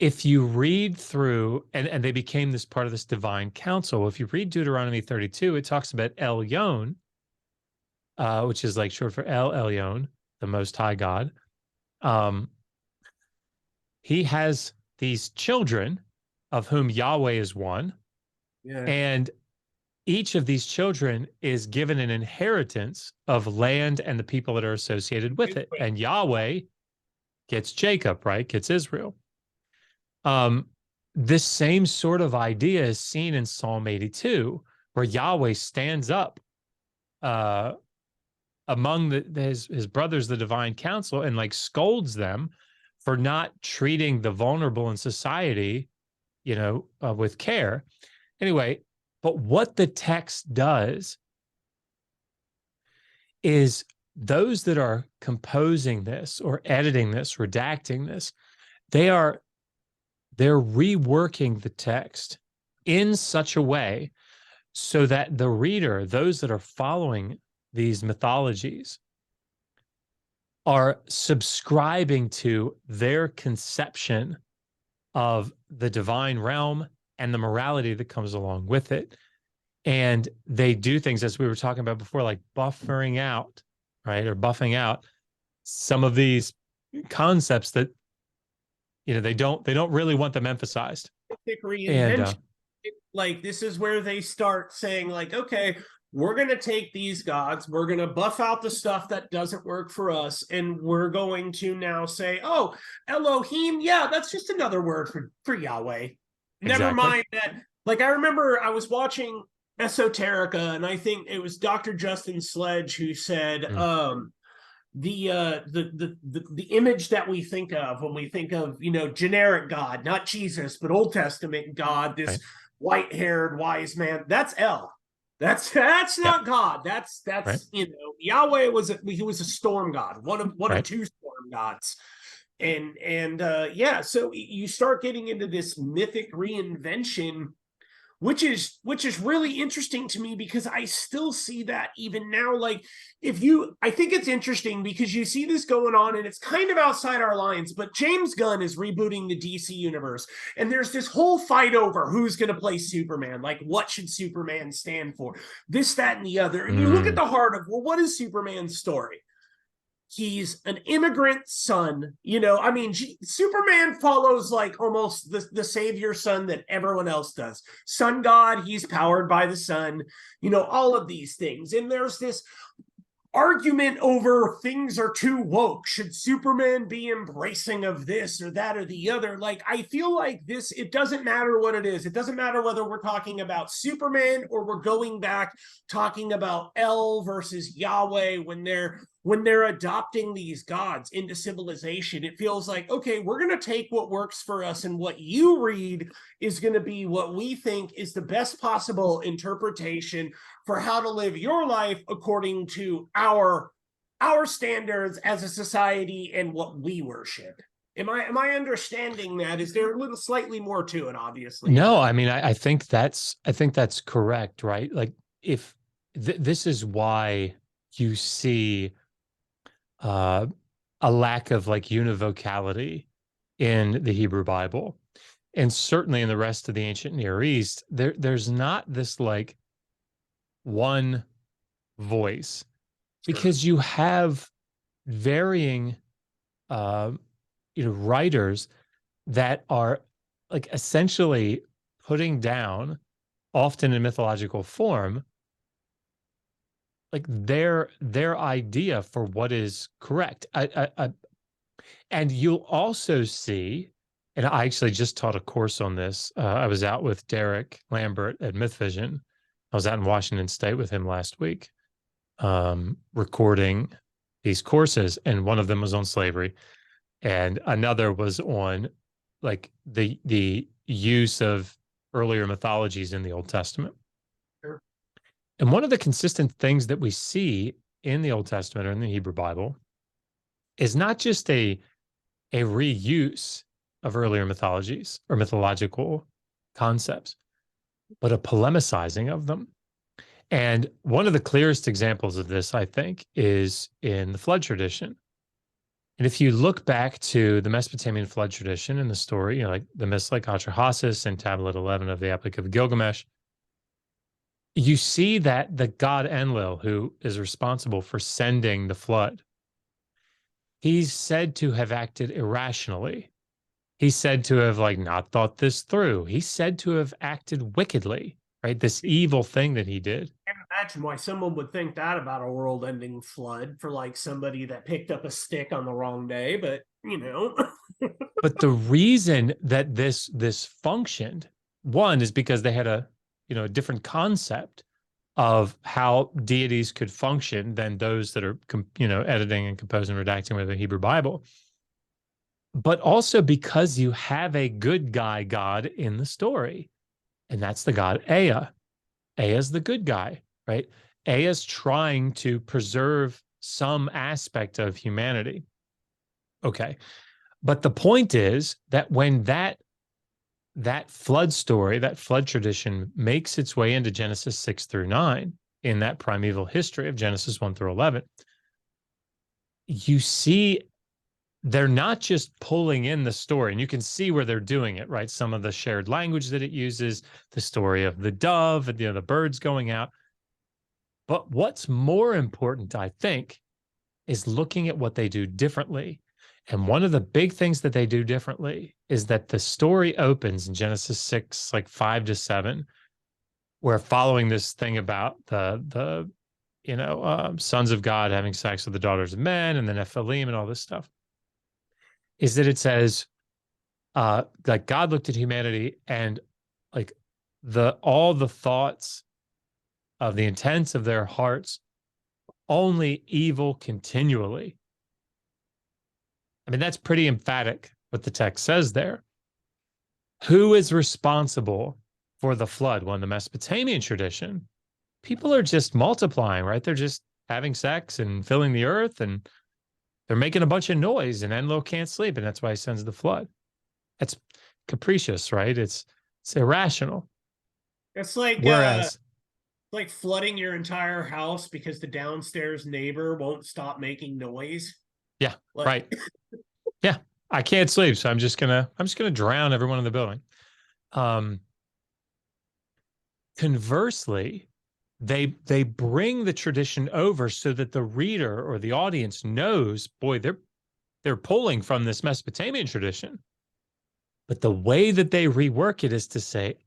Speaker 2: if you read through, and they became this part of this divine council, if you read Deuteronomy 32, it talks about Elyon, which is like short for El Elyon, the Most High God. He has these children, of whom Yahweh is one, and each of these children is given an inheritance of land and the people that are associated with it. And Yahweh gets Jacob, right? Gets Israel. This same sort of idea is seen in Psalm 82, where Yahweh stands up among his brothers, the divine council, and like scolds them for not treating the vulnerable in society, with care. Anyway, but what the text does is those that are composing this or editing this, redacting this, they're reworking the text in such a way so that the reader, those that are following these mythologies, are subscribing to their conception of the divine realm and the morality that comes along with it. And they do things, as we were talking about before, like buffering out, right? Or buffing out some of these concepts that, they don't really want them emphasized.
Speaker 1: Reinvention. Like, this is where they start saying, like, okay, we're going to take these gods, we're going to buff out the stuff that doesn't work for us, and we're going to now say, oh, Elohim, yeah, that's just another word for Yahweh. Never mind that. Like, I remember I was watching Esoterica, and I think it was Dr. Justin Sledge who said, the image that we think of when we think of, generic God, not Jesus, but Old Testament God, this white-haired wise man, that's El. That's not God. That's Yahweh he was a storm god, one of two storm gods. And so you start getting into this mythic reinvention, which is really interesting to me, because I still see that even now. Like, I think it's interesting because you see this going on and it's kind of outside our lines, but James Gunn is rebooting the DC universe, and there's this whole fight over who's going to play Superman. Like, what should Superman stand for? This, that, and the other. And you look at the heart of, well, what is Superman's story? He's an immigrant son, Superman follows like almost the savior son that everyone else does. Sun God, he's powered by the sun, all of these things. And there's this argument over things are too woke. Should Superman be embracing of this or that or the other? Like, I feel like it doesn't matter what it is. It doesn't matter whether we're talking about Superman or we're going back talking about El versus Yahweh. When they're adopting these gods into civilization, it feels like, okay, we're going to take what works for us, and what you read is going to be what we think is the best possible interpretation for how to live your life according to our standards as a society and what we worship. Am I understanding that? Is there a little slightly more to it, obviously?
Speaker 2: No, I mean, I think that's correct, right? Like, if this is why you see a lack of like univocality in the Hebrew Bible, and certainly in the rest of the ancient Near East, there's not this like one voice, because you have varying writers that are like essentially putting down, often in mythological form, like their idea for what is correct. And you'll also see And I actually just taught a course on this. I was out with Derek Lambert at Mythvision. I was out in Washington State with him last week, recording these courses, and one of them was on slavery, and another was on like the use of earlier mythologies in the Old Testament.
Speaker 1: Sure.
Speaker 2: And one of the consistent things that we see in the Old Testament or in the Hebrew Bible is not just a reuse of earlier mythologies or mythological concepts, but a polemicizing of them. And one of the clearest examples of this, I think, is in the flood tradition. And if you look back to the Mesopotamian flood tradition and the story, like the myths like Atrahasis and Tablet 11 of the Epic of Gilgamesh, you see that the god Enlil, who is responsible for sending the flood, he's said to have acted irrationally. He's said to have not thought this through. He's said to have acted wickedly, right? This evil thing that he did.
Speaker 1: I can't imagine why someone would think that about a world-ending flood for somebody that picked up a stick on the wrong day, but
Speaker 2: But the reason that this functioned, one, is because they had a different concept of how deities could function than those that are editing and composing and redacting with the Hebrew Bible. But also because you have a good guy god in the story, and that's the god Ea. Ea's the good guy, right? Ea's trying to preserve some aspect of humanity. Okay. But the point is that when that flood story, that flood tradition makes its way into Genesis 6 through 9, in that primeval history of Genesis 1 through 11, you see they're not just pulling in the story, and you can see where they're doing it, right? Some of the shared language that it uses, the story of the dove and the birds going out. But what's more important, I think, is looking at what they do differently. And one of the big things that they do differently is that the story opens in Genesis 6, 5 to 7, where following this thing about the sons of God having sex with the daughters of men and the Nephilim and all this stuff, is that it says God looked at humanity and all the thoughts of the intents of their hearts, only evil continually. I mean, that's pretty emphatic what the text says there. Who is responsible for the flood? Well, in the Mesopotamian tradition, people are just multiplying, right? They're just having sex and filling the earth, and they're making a bunch of noise, and Enlil can't sleep, and that's why he sends the flood. That's capricious, right? It's irrational.
Speaker 1: It's
Speaker 2: whereas
Speaker 1: flooding your entire house because the downstairs neighbor won't stop making noise.
Speaker 2: Yeah, right. Yeah, I can't sleep, so I'm just gonna drown everyone in the building. Conversely, they bring the tradition over so that the reader or the audience knows, boy, they're pulling from this Mesopotamian tradition. But the way that they rework it is to say,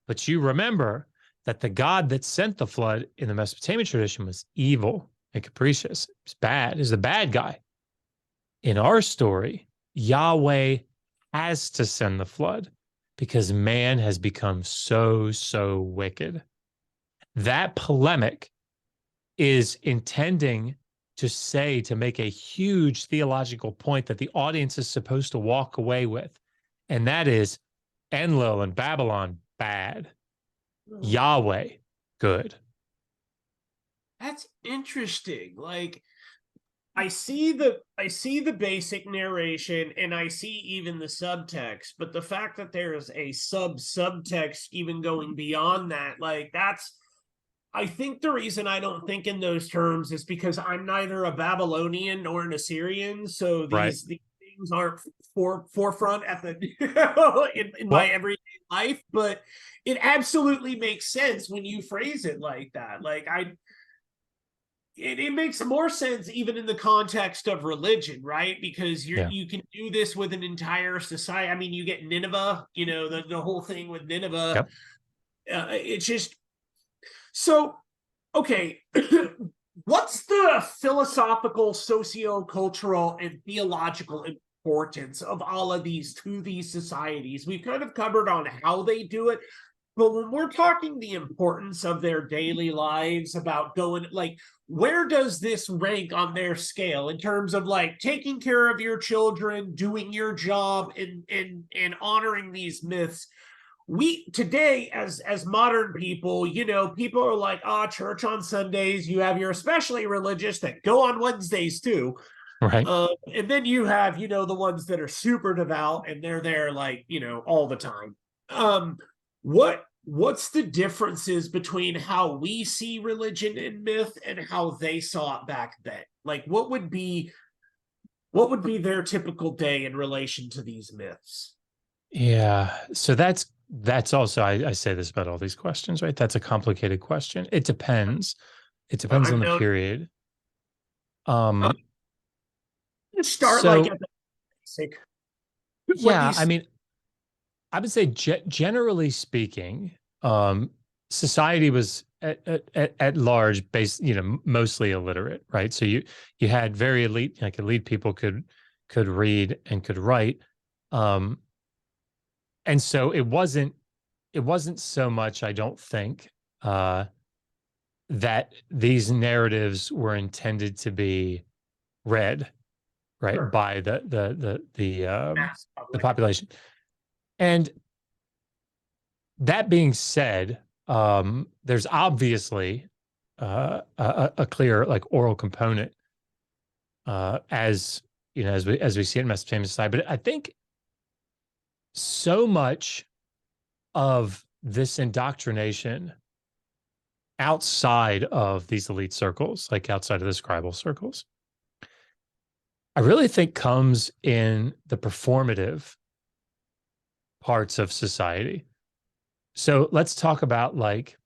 Speaker 2: but you remember that the God that sent the flood in the Mesopotamian tradition was evil and capricious. It's bad. Is the bad guy. In our story, Yahweh has to send the flood because man has become so wicked. That polemic is intending to make a huge theological point that the audience is supposed to walk away with. And that is Enlil and Babylon, bad. Yahweh, good.
Speaker 1: That's interesting. I see the basic narration and I see even the subtext, but the fact that there is a subtext even going beyond that, that's, I think the reason I don't think in those terms is because I'm neither a Babylonian nor an Assyrian, so these things aren't forefront at the in my everyday life, but it absolutely makes sense when you phrase it like that. It makes more sense even in the context of religion, right? Because you can do this with an entire society. I mean, you get Nineveh, the whole thing with Nineveh.
Speaker 2: Yep.
Speaker 1: It's just so okay. What's the philosophical, socio-cultural, and theological importance of all of these to these societies. We've kind of covered on how they do it, but when we're talking the importance of their daily lives, about going, like, where does this rank on their scale in terms of like taking care of your children, doing your job, and honoring these myths? We today, as modern people, people are like, church on Sundays. You have your especially religious that go on Wednesdays too.
Speaker 2: Right.
Speaker 1: And then you have, the ones that are super devout and they're there like, all the time. What's the differences between how we see religion and myth and how they saw it back then? Like, what would be their typical day in relation to these myths?
Speaker 2: Yeah. So that's also, I say this about all these questions, right? That's a complicated question. It depends. It depends on the period.
Speaker 1: Start
Speaker 2: so,
Speaker 1: like at the basic.
Speaker 2: Yeah, I mean, I would say generally speaking, society was at large mostly illiterate, right? So you had very elite people could read and could write, and so it wasn't so much, I don't think, that these narratives were intended to be read, right,
Speaker 1: Sure,
Speaker 2: by the population. And that being said, there's obviously a clear like oral component, as we see it in Mesopotamian society. But I think so much of this indoctrination outside of these elite circles, like outside of the scribal circles, I really think comes in the performative parts of society. So let's talk about like,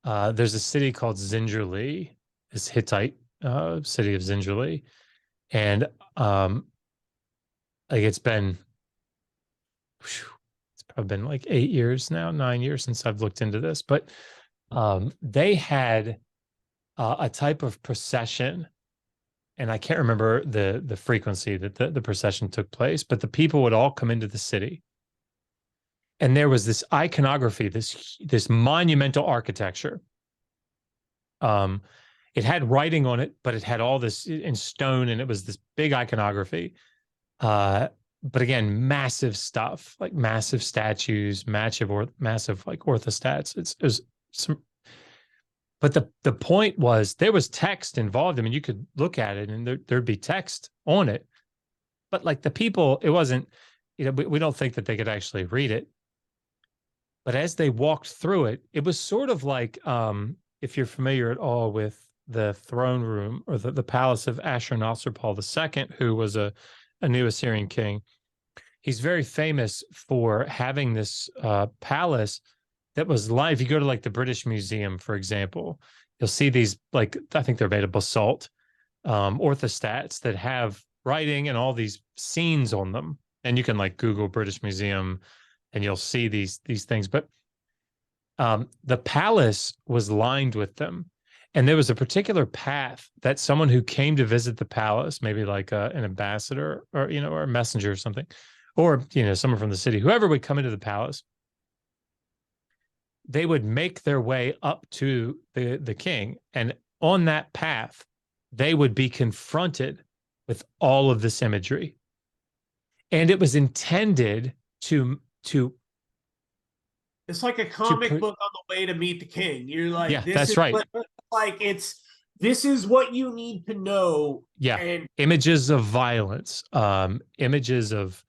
Speaker 2: there's a city called Zingerli, this Hittite city of Zingerli. And like it's probably been like 8 years now, 9 years since I've looked into this, but they had a type of procession, and I can't remember the frequency that the procession took place, but the people would all come into the city. And there was this iconography, this monumental architecture. It had writing on it, but it had all this in stone, and it was this big iconography. But again, massive stuff, like massive statues, massive like orthostats. It was some. But the point was there was text involved. I mean, you could look at it and there'd be text on it. But like the people, it wasn't, we don't think that they could actually read it. But as they walked through it, it was sort of like, if you're familiar at all with the throne room or the palace of Ashurnasirpal II, who was a new Assyrian king. He's very famous for having this palace that was live. If you go to like the British Museum, for example, you'll see these, like, I think they're made of basalt, orthostats that have writing and all these scenes on them. And you can like Google British Museum and you'll see these things. But the palace was lined with them. And there was a particular path that someone who came to visit the palace, maybe like an ambassador or a messenger or something, or someone from the city, whoever would come into the palace, they would make their way up to the king. And on that path, they would be confronted with all of this imagery. And it was intended to
Speaker 1: it's like a comic book on the way to meet the king. You're like,
Speaker 2: yeah, that's right.
Speaker 1: This is what you need to know.
Speaker 2: Yeah. And images of violence, images of,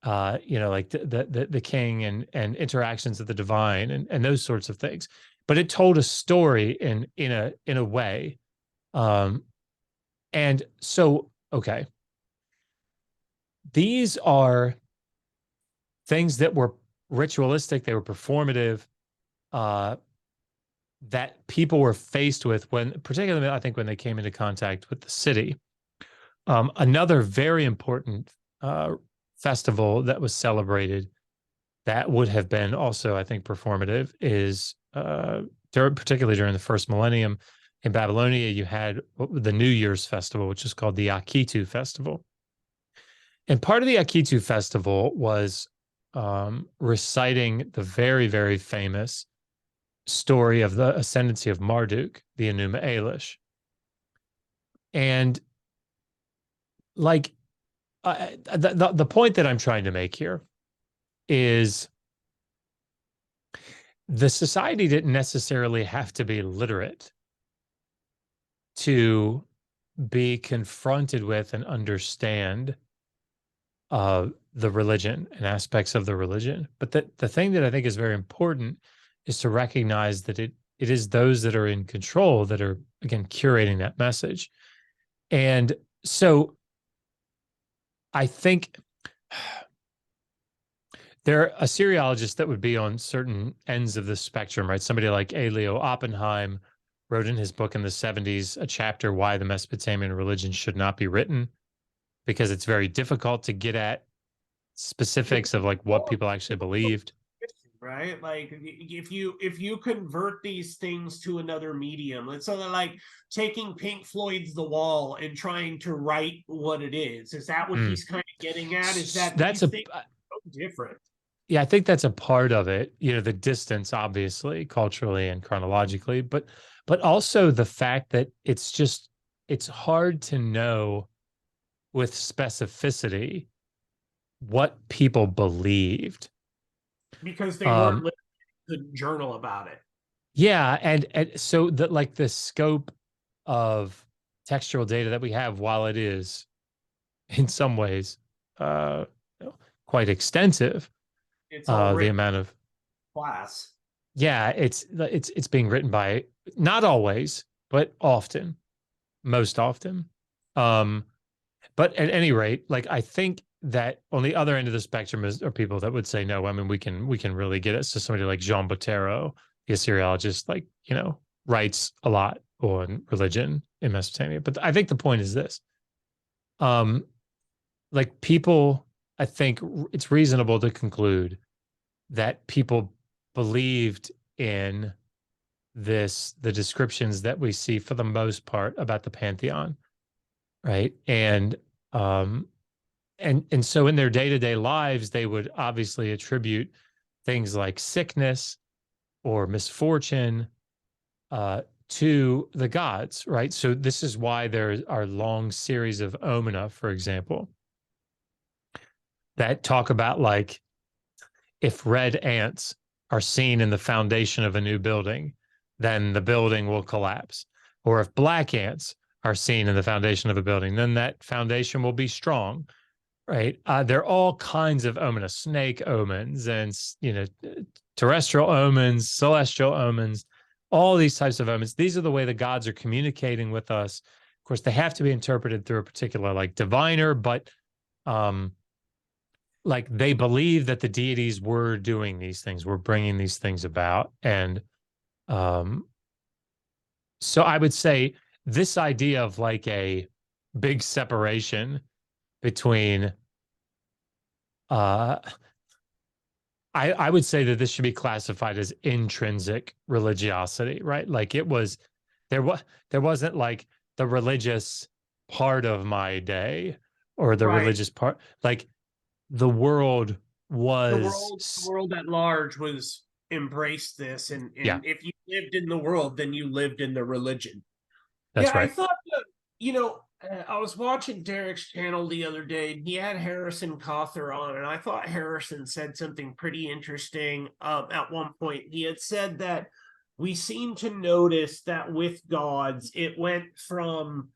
Speaker 2: like the king and interactions of the divine and those sorts of things. But it told a story in a way. And so, okay. These are things that were ritualistic, they were performative, that people were faced with particularly I think when they came into contact with the city. Another very important festival that was celebrated that would have been also, I think, performative is particularly during the first millennium in Babylonia, you had the New Year's festival, which is called the Akitu festival. And part of the Akitu festival was reciting the very, very famous story of the ascendancy of Marduk, the Enuma Elish. And like the point that I'm trying to make here is the society didn't necessarily have to be literate to be confronted with and understand the religion and aspects of the religion. But the thing that I think is very important is to recognize that it is those that are in control that are, again, curating that message. And so I think there are Assyriologists that would be on certain ends of the spectrum, right? Somebody like A. Leo Oppenheim wrote in his book in the 70s a chapter, Why the Mesopotamian Religion Should Not Be Written, because it's very difficult to get at specifics of like what people actually believed.
Speaker 1: Right? Like if you convert these things to another medium, it's sort of like taking Pink Floyd's The Wall and trying to write what it is. Is that what he's kind of getting at? Is that
Speaker 2: that's
Speaker 1: these things are so different?
Speaker 2: Yeah, I think that's a part of it. You know, the distance, obviously, culturally and chronologically, but also the fact that it's hard to know with specificity what people believed.
Speaker 1: Because they weren't the journal about it.
Speaker 2: Yeah, and so that like the scope of textual data that we have, while it is in some ways quite extensive,
Speaker 1: it's all
Speaker 2: the amount of
Speaker 1: class.
Speaker 2: Yeah, it's being written by, not always, but often, most often. But at any rate, like I think that on the other end of the spectrum are people that would say, no, I mean, we can really get it. So somebody like Jean Bottero, the Assyriologist, like, you know, writes a lot on religion in Mesopotamia. But I think the point is this. Like people, I think it's reasonable to conclude that people believed in the descriptions that we see for the most part about the pantheon, right? And so in their day-to-day lives, they would obviously attribute things like sickness or misfortune to the gods, right? So this is why there are long series of omena, for example, that talk about like, if red ants are seen in the foundation of a new building, then the building will collapse. Or if black ants are seen in the foundation of a building, then that foundation will be strong, right? There are all kinds of omens, snake omens, and terrestrial omens, celestial omens, all these types of omens. These are the way the gods are communicating with us. Of course, they have to be interpreted through a particular like diviner, but like they believe that the deities were doing these things, were bringing these things about. And so I would say this idea of like a big separation between, I would say that this should be classified as intrinsic religiosity, right? Like there wasn't like the religious part of my day or the religious part, like the world was
Speaker 1: the world at large was embraced this, and if you lived in the world, then you lived in the religion.
Speaker 2: That's right.
Speaker 1: I thought that, I was watching Derek's channel the other day, and he had Harrison Cawthor on, and I thought Harrison said something pretty interesting at one point. He had said that we seem to notice that with gods, it went from,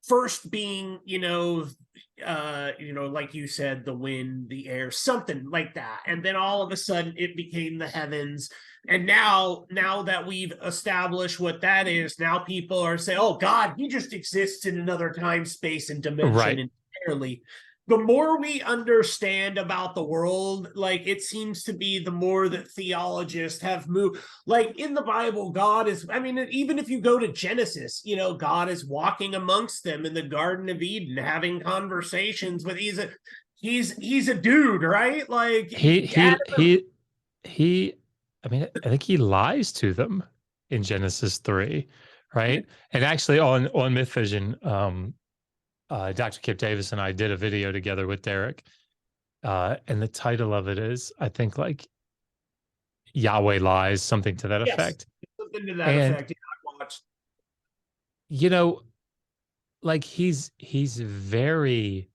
Speaker 1: first being, like you said, the wind, the air, something like that. And then all of a sudden it became the heavens. And now that we've established what that is, now people are saying, oh God, he just exists in another time, space, and dimension entirely. The more we understand about the world, like it seems to be the more that theologists have moved. Like in the Bible, God is, I mean, even if you go to Genesis, God is walking amongst them in the Garden of Eden, having conversations with, he's a dude, right? Like I
Speaker 2: mean, I think he lies to them in Genesis 3, right? And actually on Mythvision, Dr. Kip Davis and I did a video together with Derek. And the title of it is, I think, like Yahweh Lies, something to that
Speaker 1: Yes,
Speaker 2: effect.
Speaker 1: something to that
Speaker 2: And,
Speaker 1: effect. Yeah, I watched.
Speaker 2: you know, like he's very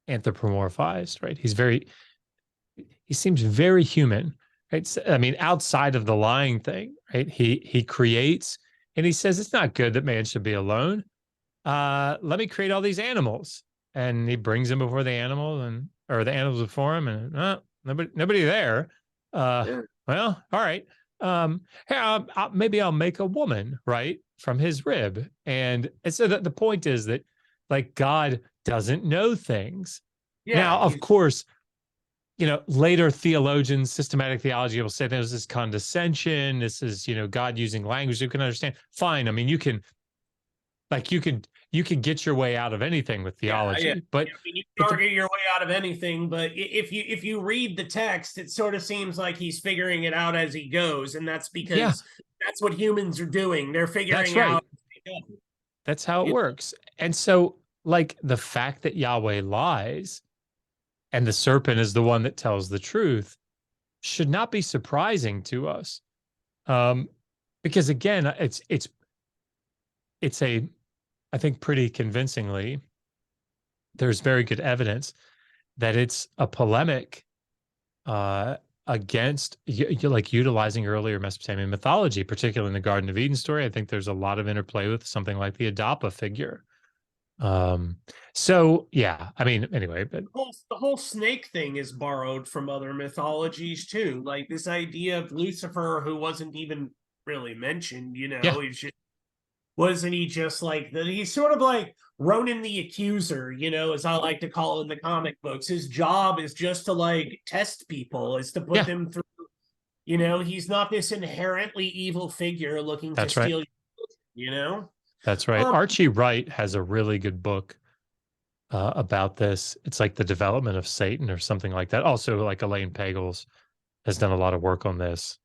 Speaker 2: anthropomorphized, right? He seems very human, right? I mean, outside of the lying thing, right? He creates, and he says it's not good that man should be alone. Let me create all these animals, and he brings them before the animal, or the animals before him, and nobody there.
Speaker 1: Yeah.
Speaker 2: Well, all right. Hey, maybe I'll make a woman, right, from his rib, and so the point is that, like, God doesn't know things.
Speaker 1: Yeah,
Speaker 2: Now, of course, later theologians, systematic theology will say there's this condescension. This is, God using language you can understand. Fine. I mean, you can get your way out of anything with theology, but
Speaker 1: I mean, you can argue your way out of anything. But if you read the text, it sort of seems like he's figuring it out as he goes, and that's because that's what humans are doing. They're figuring out.
Speaker 2: That's how it works. And so, like, the fact that Yahweh lies and the serpent is the one that tells the truth should not be surprising to us. Because again, it's I think pretty convincingly, there's very good evidence that it's a polemic against like utilizing earlier Mesopotamian mythology, particularly in the Garden of Eden story. I think there's a lot of interplay with something like the Adapa figure. So yeah, I mean, anyway, but
Speaker 1: the whole snake thing is borrowed from other mythologies too. Like this idea of Lucifer, who wasn't even really mentioned, he's just, wasn't he just like that? He's sort of like Ronan the Accuser, as I like to call it in the comic books. His job is just to like test people, is to put them through. He's not this inherently evil figure looking to steal.
Speaker 2: That's right. Archie Wright has a really good book about this. It's like The Development of Satan or something like that. Also, like Elaine Pagels has done a lot of work on this.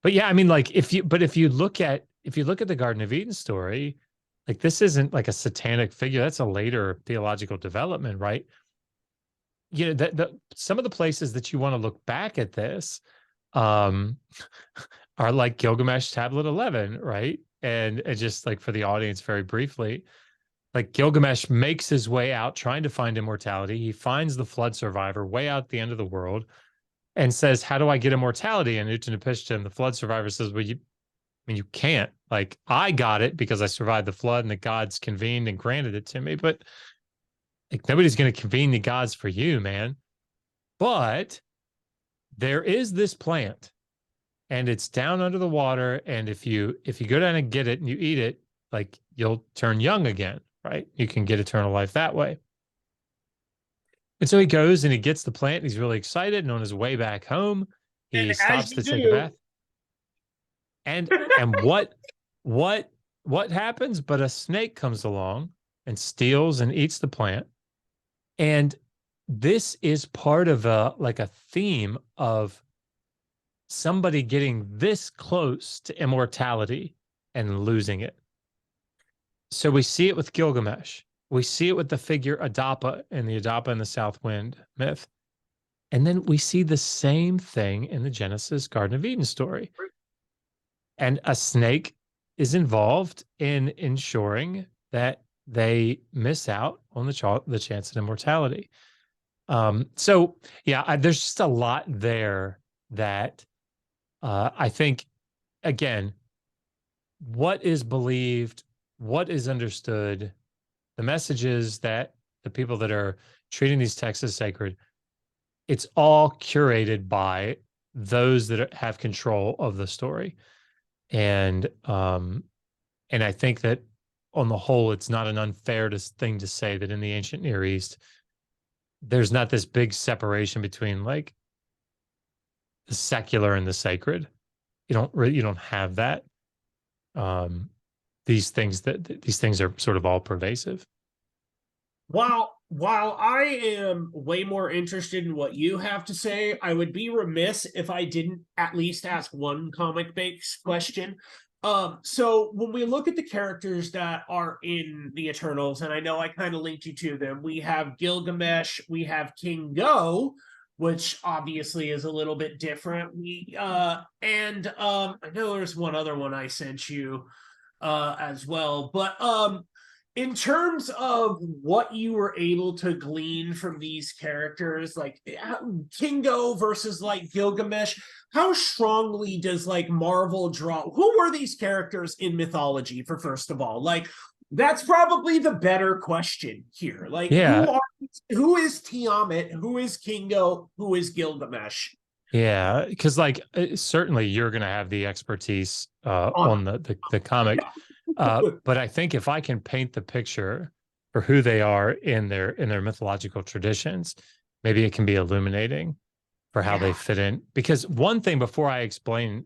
Speaker 2: But yeah, I mean, like if you look at the Garden of Eden story, like this isn't like a satanic figure. That's a later theological development, right? Some of the places that you want to look back at this are like Gilgamesh Tablet 11, right? And just like for the audience, very briefly, like Gilgamesh makes his way out trying to find immortality. He finds the flood survivor way out at the end of the world and says, how do I get immortality? And Utanapishtim, the flood survivor, says, well, you can't. Like, I got it because I survived the flood and the gods convened and granted it to me. But like, nobody's going to convene the gods for you, man. But there is this plant and it's down under the water. And if you go down and get it and you eat it, like you'll turn young again, right? You can get eternal life that way. And so he goes and he gets the plant. And he's really excited. And on his way back home, he stops to take a bath. And what happens? But a snake comes along and steals and eats the plant. And this is part of a theme of somebody getting this close to immortality and losing it. So we see it with Gilgamesh. We see it with the figure Adapa in the Adapa and the South Wind myth. And then we see the same thing in the Genesis Garden of Eden story. And a snake is involved in ensuring that they miss out on the chance of immortality. So yeah, there's just a lot there that I think, again, what is believed, what is understood, the messages that the people that are treating these texts as sacred, it's all curated by those that have control of the story. And I think that on the whole, it's not an unfair thing to say that in the ancient Near East, there's not this big separation between like the secular and the sacred. You don't have that. These things are sort of all pervasive.
Speaker 1: While I am way more interested in what you have to say, I would be remiss if I didn't at least ask one comic-based question. So when we look at the characters that are in the Eternals, and I know I kind of linked you to them, we have Gilgamesh, we have Kingo, which obviously is a little bit different. I know there's one other one I sent you as well, but in terms of what you were able to glean from these characters, like Kingo versus like Gilgamesh, how strongly does like Marvel draw? Who were these characters in mythology? For first of all, like that's probably the better question here. Like, who is Tiamut? Who is Kingo? Who is Gilgamesh?
Speaker 2: Yeah, because like certainly you're going to have the expertise on the comic. But I think if I can paint the picture for who they are in their mythological traditions, maybe it can be illuminating for how they fit in. Because one thing, before I explain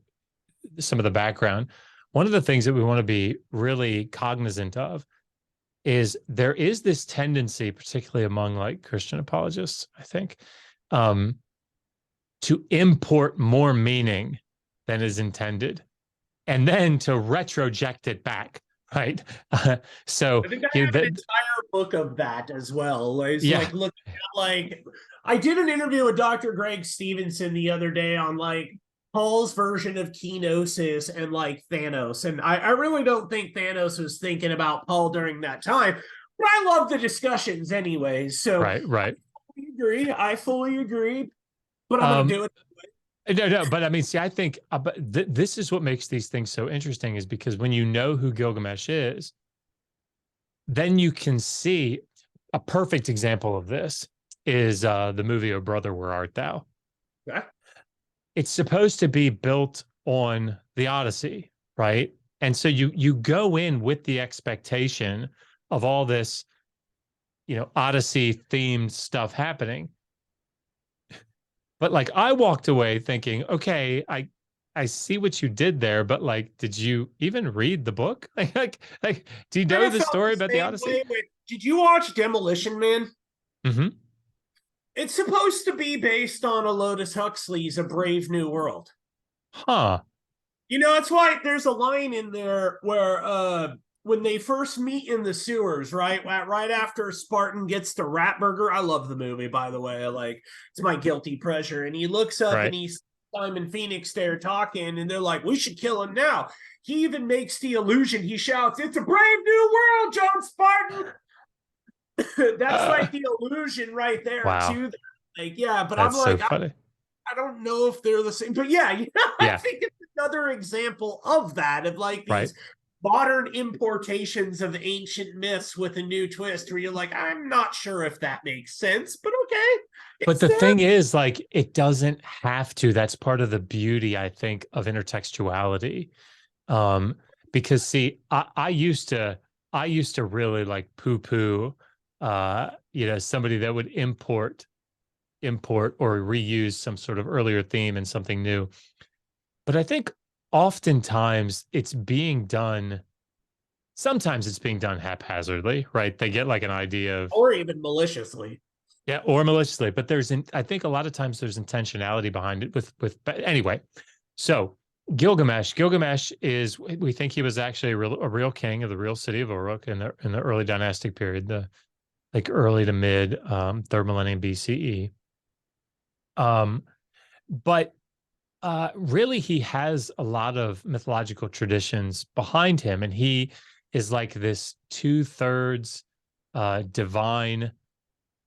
Speaker 2: some of the background, one of the things that we want to be really cognizant of is there is this tendency, particularly among like Christian apologists, I think, to import more meaning than is intended, and then to retroject it back, right? So
Speaker 1: I think I have an entire book of that as well. It's like looking at like I did an interview with Dr. Greg Stevenson the other day on like Paul's version of kenosis and like Thanos, and I really don't think Thanos was thinking about Paul during that time, but I love the discussions anyways. So
Speaker 2: right.
Speaker 1: I fully agree, but I'm gonna do it.
Speaker 2: No, but I mean, see, I think this is what makes these things so interesting, is because when you know who Gilgamesh is, then you can see a perfect example of this is the movie "O Brother, Where Art Thou?"
Speaker 1: Yeah.
Speaker 2: It's supposed to be built on the Odyssey, right? And so you go in with the expectation of all this, Odyssey themed stuff happening. But like I walked away thinking, okay, I see what you did there, but like, did you even read the book? Like, do you know the story about the Odyssey?
Speaker 1: Did you watch Demolition Man?
Speaker 2: Mm-hmm.
Speaker 1: It's supposed to be based on Aldous Huxley's A Brave New World.
Speaker 2: Huh.
Speaker 1: That's why there's a line in there where when they first meet in the sewers, right after Spartan gets to Ratburger. I love the movie, by the way. Like, it's my guilty pleasure. And he looks up and he's Simon Phoenix there talking, and they're like, we should kill him now. He even makes the illusion. He shouts, "It's a brave new world, John Spartan." That's like the illusion right there too. Like, but
Speaker 2: that's
Speaker 1: I'm like,
Speaker 2: so funny.
Speaker 1: I don't know if they're the same, but I think it's another example of that, of like these modern importations of ancient myths with a new twist where you're like, I'm not sure if that makes sense, but okay.
Speaker 2: But the thing is, like, it doesn't have to. That's part of the beauty, I think, of intertextuality. Because see, I used to really like poo-poo somebody that would import or reuse some sort of earlier theme in something new. But I think oftentimes sometimes it's being done haphazardly, right? They get like an idea of,
Speaker 1: or even maliciously.
Speaker 2: Yeah, or maliciously. But I think a lot of times there's intentionality behind it but anyway. So Gilgamesh is, we think he was actually a real king of the real city of Uruk in the early dynastic period, the like early to mid 3rd millennium BCE. But really, he has a lot of mythological traditions behind him, and he is like this 2/3 divine,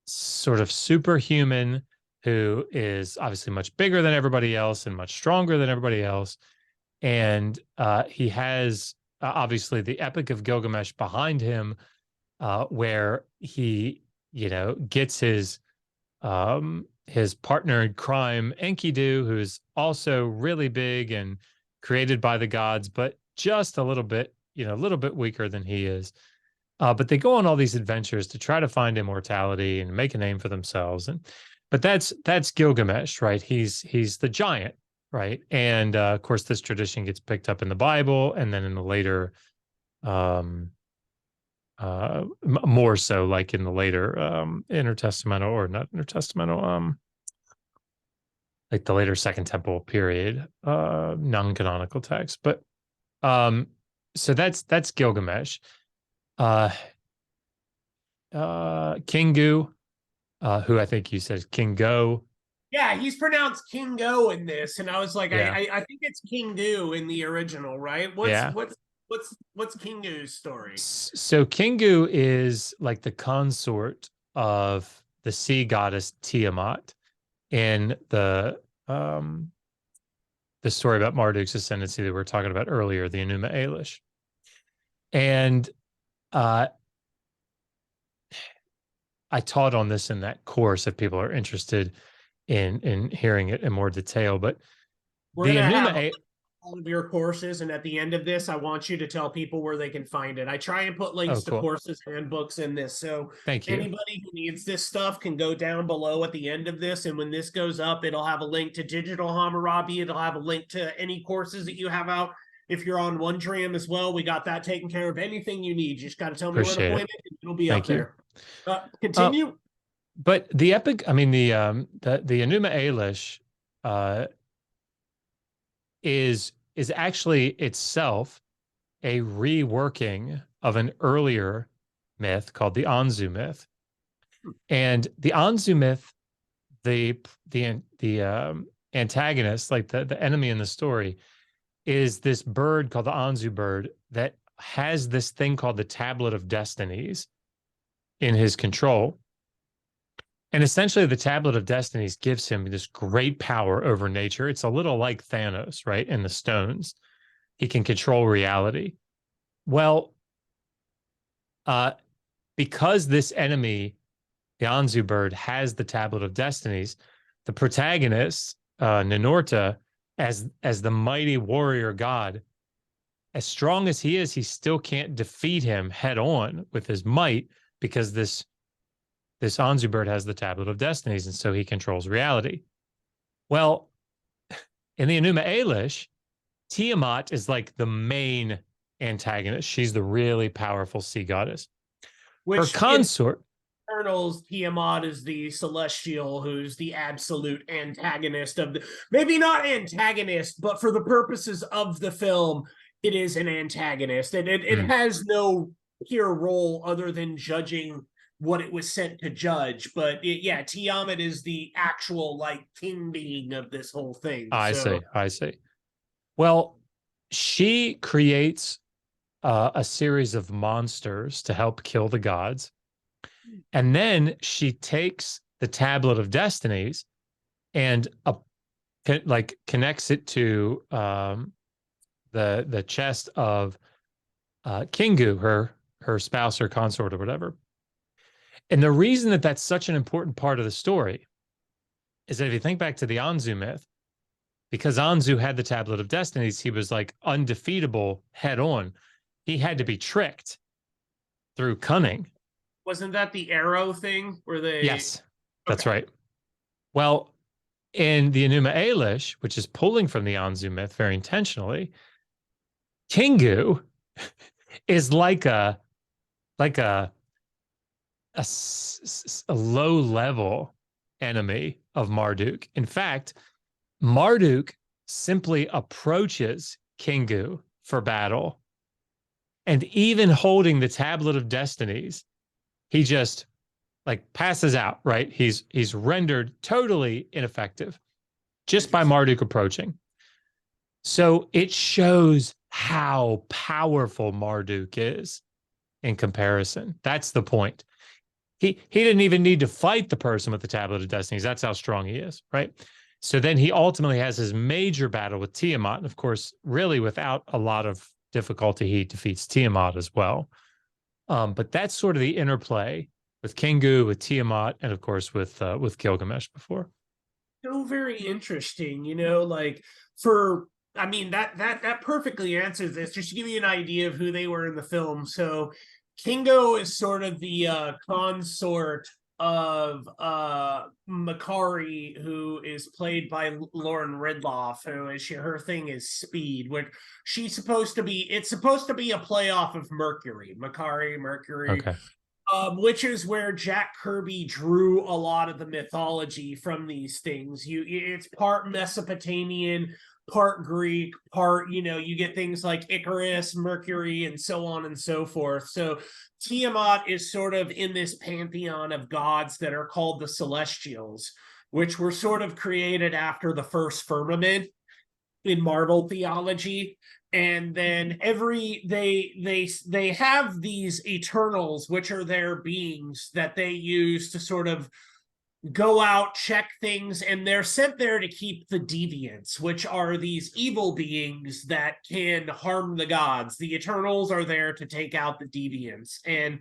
Speaker 2: sort of superhuman, who is obviously much bigger than everybody else and much stronger than everybody else. And he has obviously the Epic of Gilgamesh behind him, where he, gets his partner in crime, Enkidu, who's also really big and created by the gods, but just a little bit weaker than he is. But they go on all these adventures to try to find immortality and make a name for themselves. But that's Gilgamesh, right? He's the giant, right? And of course, this tradition gets picked up in the Bible, and then in the later, more so like in the later intertestamental, or not intertestamental, like the later Second Temple period, non-canonical text. But So that's Gilgamesh. Kingu, who I think you said Kingo.
Speaker 1: Yeah, he's pronounced Kingo in this, and I was like,
Speaker 2: Yeah.
Speaker 1: I think it's Kingu in the original, right?
Speaker 2: Yeah.
Speaker 1: What's Kingu's story?
Speaker 2: So Kingu is like the consort of the sea goddess Tiamut in the story about Marduk's ascendancy that we were talking about earlier, the Enuma Elish. And I taught on this in that course if people are interested in hearing it in more detail. But
Speaker 1: We're
Speaker 2: the
Speaker 1: gonna have
Speaker 2: Enuma
Speaker 1: all of your courses, and at the end of this, I want you to tell people where they can find it. I try and put links to
Speaker 2: cool.
Speaker 1: courses and books in this, so
Speaker 2: Thank you.
Speaker 1: anybody who needs this stuff can go down below at the end of this, and when this goes up, it'll have a link to Digital Hammurabi. It'll have a link to any courses that you have out. If you're on OneDram as well, we got that taken care of. Anything you need, you just got to tell me where to point it, and it'll be up there. Continue.
Speaker 2: But the epic, I mean, the Enuma Elish is actually itself a reworking of an earlier myth called the Anzu myth. And the Anzu myth, the antagonist, like the enemy in the story, is this bird called the Anzu bird that has this thing called the Tablet of Destinies in his control. And essentially the Tablet of Destinies gives him this great power over nature. It's a little like Thanos, right? In the stones. He can control reality. Well, because this enemy, the Anzu bird, has the Tablet of Destinies, the protagonist, Ninurta, as the mighty warrior god, as strong as he is, he still can't defeat him head on with his might, because this Anzu bird has the Tablet of Destinies, and so he controls reality. Well, in the Enuma Elish, Tiamut is like the main antagonist. She's the really powerful sea goddess. Her consort,
Speaker 1: Eternals, Tiamut is the celestial, who's the absolute antagonist of the, maybe not antagonist, but for the purposes of the film, it is an antagonist. And it has no pure role other than judging what it was sent to judge. But Tiamut is the actual like king being of this whole thing.
Speaker 2: I see. Well, she creates a series of monsters to help kill the gods. And then she takes the Tablet of Destinies and connects it to the chest of Kingu, her spouse, her consort, or whatever. And the reason that that's such an important part of the story is that if you think back to the Anzu myth, because Anzu had the Tablet of Destinies, he was like undefeatable head on. He had to be tricked through cunning.
Speaker 1: Wasn't that the arrow thing where they...
Speaker 2: Yes, that's right. Well, in the Enuma Elish, which is pulling from the Anzu myth very intentionally, Kingu is like a low-level enemy of Marduk. In fact, Marduk simply approaches Kingu for battle. And even holding the Tablet of Destinies, he just like passes out, right? He's rendered totally ineffective just by Marduk approaching. So it shows how powerful Marduk is in comparison. That's the point. He didn't even need to fight the person with the Tablet of Destinies. That's how strong he is, right? So then he ultimately has his major battle with Tiamut. And of course, really without a lot of difficulty, he defeats Tiamut as well. But that's sort of the interplay with Kingu, with Tiamut, and of course with Gilgamesh before.
Speaker 1: So very interesting, that perfectly answers this. Just to give you an idea of who they were in the film. So Kingo is sort of the consort of Mockery, who is played by Lauren Ridloff, her thing is speed, which it's supposed to be a playoff of Mercury. Mercury.
Speaker 2: Okay.
Speaker 1: which is where Jack Kirby drew a lot of the mythology from these things. It's part Mesopotamian, part Greek, part, you get things like Icarus, Mercury, and so on and so forth. So Tiamut is sort of in this pantheon of gods that are called the Celestials, which were sort of created after the first firmament in Marvel theology. And then they have these Eternals, which are their beings that they use to sort of go out, check things, and they're sent there to keep the deviants, which are these evil beings that can harm the gods. The Eternals are there to take out the deviants. And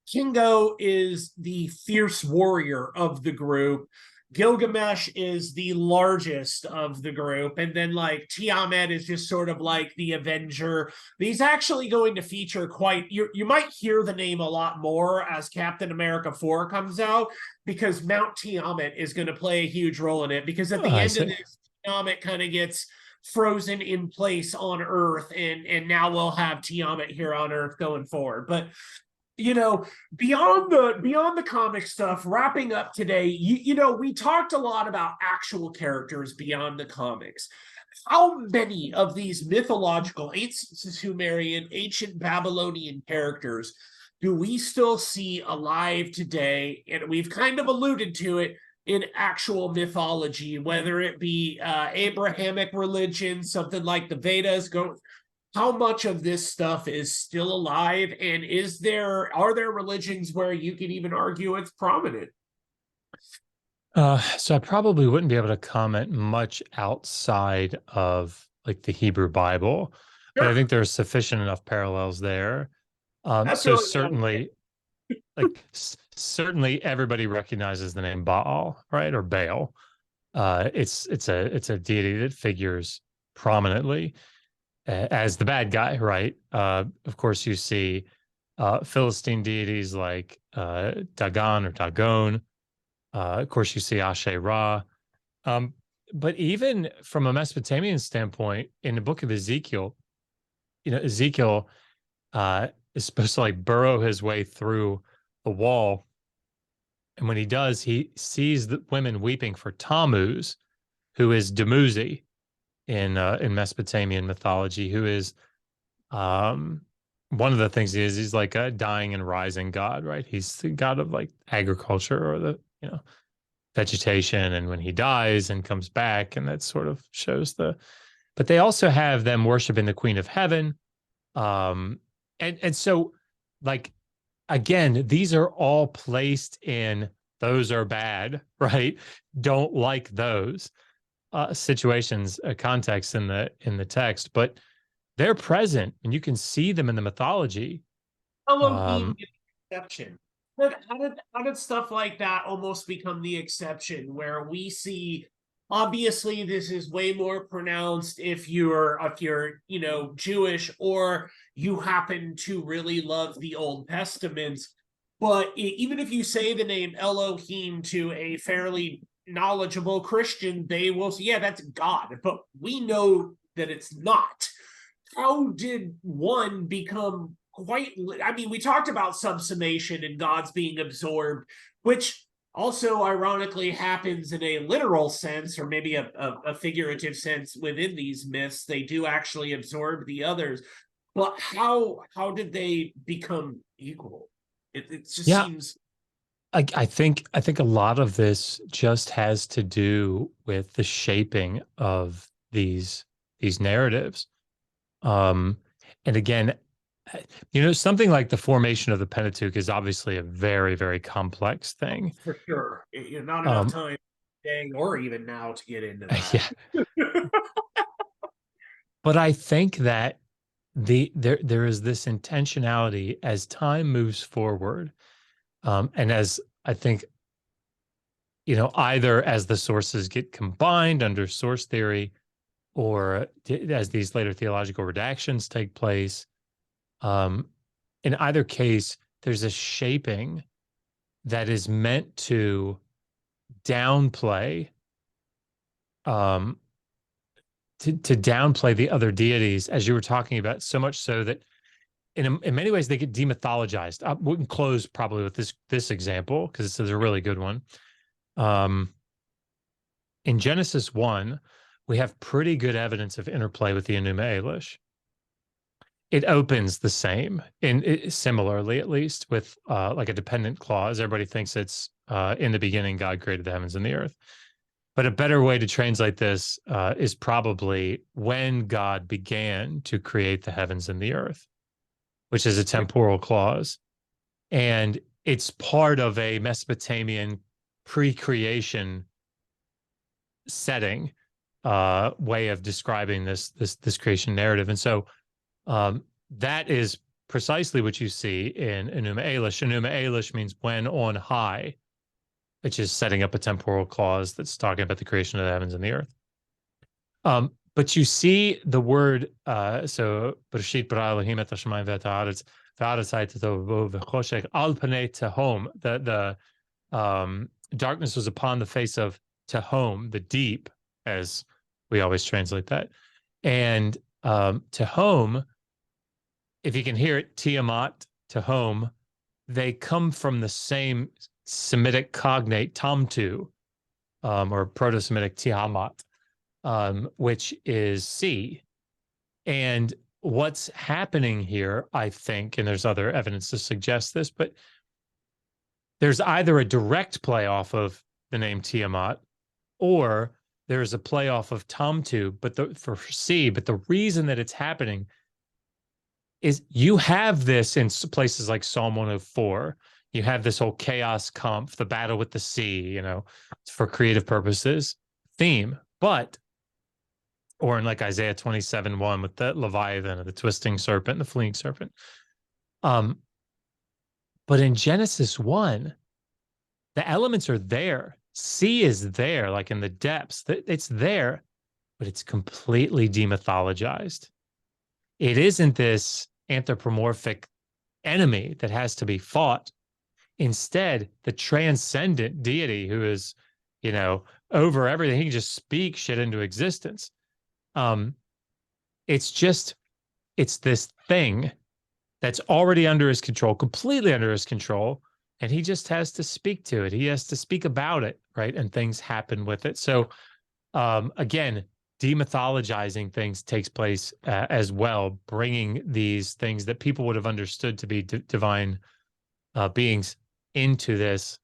Speaker 1: Kingo is the fierce warrior of the group. Gilgamesh is the largest of the group, and then like Tiamut is just sort of like the Avenger. He's actually going to feature you might hear the name a lot more as Captain America 4 comes out, because Mount Tiamut is going to play a huge role in it, because at the end of this, Tiamut kind of gets frozen in place on Earth, and now we'll have Tiamut here on Earth going forward. But beyond the comic stuff, wrapping up today, we talked a lot about actual characters beyond the comics. How many of these mythological, ancient Sumerian, ancient Babylonian characters do we still see alive today? And we've kind of alluded to it in actual mythology, whether it be Abrahamic religion, something like the Vedas. How much of this stuff is still alive, and are there religions where you can even argue it's prominent?
Speaker 2: So I probably wouldn't be able to comment much outside of like the Hebrew Bible, but I think there are sufficient enough parallels there. So certainly, certainly everybody recognizes the name Baal, right, or Baal. It's a deity that figures prominently as the bad guy, right? Of course, you see Philistine deities like Dagon or Dagon. Of course, you see Asherah. But even from a Mesopotamian standpoint, in the book of Ezekiel, Ezekiel is supposed to like burrow his way through the wall. And when he does, he sees the women weeping for Tammuz, who is Dumuzi in Mesopotamian mythology, who is one of the things he's like a dying and rising god, right? He's the god of like agriculture or the vegetation, and when he dies and comes back, and that sort of shows but they also have them worshiping the Queen of Heaven, and so like again, these are all placed in those are bad, right? Don't like those situations, context in the text, but they're present and you can see them in the mythology.
Speaker 1: Elohim is the exception. But how did stuff like that almost become the exception, where we see, obviously this is way more pronounced if you're Jewish, or you happen to really love the Old Testament, but even if you say the name Elohim to a fairly knowledgeable Christian, they will say, yeah, that's God, but we know that it's not. How did one become we talked about subsumation and gods being absorbed, which also ironically happens in a literal sense, or maybe a figurative sense within these myths. They do actually absorb the others, but how did they become equal? It just seems.
Speaker 2: I think a lot of this just has to do with the shaping of these narratives. And again, something like the formation of the Pentateuch is obviously a very, very complex thing.
Speaker 1: For sure. Not enough time today or even now to get into that.
Speaker 2: Yeah. But I think that there is this intentionality as time moves forward. And as I think, either as the sources get combined under source theory, or as these later theological redactions take place, in either case, there's a shaping that is meant to downplay, to downplay the other deities, as you were talking about, so much so that in many ways they get demythologized. We can close probably with this example because this is a really good one. In Genesis 1, we have pretty good evidence of interplay with the Enuma Elish. It opens the same, similarly at least, with like a dependent clause. Everybody thinks it's in the beginning God created the heavens and the earth. But a better way to translate this is probably when God began to create the heavens and the earth, which is a temporal clause. And it's part of a Mesopotamian pre-creation setting way of describing this creation narrative. And so that is precisely what you see in Enuma Elish. Enuma Elish means when on high, which is setting up a temporal clause that's talking about the creation of the heavens and the earth. But you see the word, so Bereshit bara Elohim et hashamayim ve'et haaretz v'haaretz hayet tohu v'choshech al panei tehom. The darkness was upon the face of tehom, the deep, as we always translate that. And tehom, if you can hear it, Tiamut, tehom, they come from the same Semitic cognate tamtu, or Proto-Semitic Tiamut, which is sea. And what's happening here, I think, and there's other evidence to suggest this, but there's either a direct play off of the name Tiamut, or there's a play off of tamtu, for sea. But the reason that it's happening is you have this in places like Psalm 104. You have this whole chaos comp, the battle with the sea, for creative purposes theme. But, or in like Isaiah 27:1 with the Leviathan and the twisting serpent and the fleeing serpent. But in Genesis 1, the elements are there. Sea is there, like in the depths. It's there, but it's completely demythologized. It isn't this anthropomorphic enemy that has to be fought. Instead, the transcendent deity who is, over everything, he can just speak shit into existence. It's this thing that's already under his control, completely under his control, and he just has to speak to it. He has to speak about it, right? And things happen with it. So, again, demythologizing things takes place as well, bringing these things that people would have understood to be divine beings into this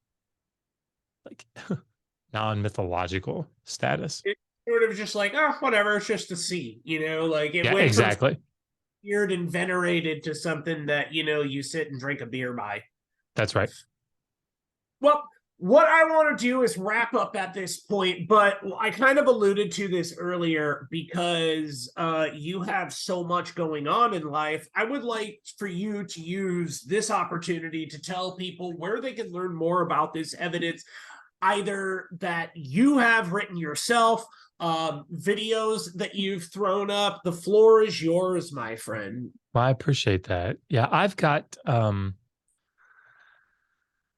Speaker 2: like non-mythological status.
Speaker 1: It's sort of just like, whatever, it's just a sea, like it went
Speaker 2: exactly
Speaker 1: from weird and venerated to something that you sit and drink a beer by.
Speaker 2: That's right.
Speaker 1: Well, what I want to do is wrap up at this point, but I kind of alluded to this earlier because you have so much going on in life. I would like for you to use this opportunity to tell people where they can learn more about this evidence, either that you have written yourself, videos that you've thrown up. The floor is yours, my friend.
Speaker 2: Well, I appreciate that. Yeah, I've got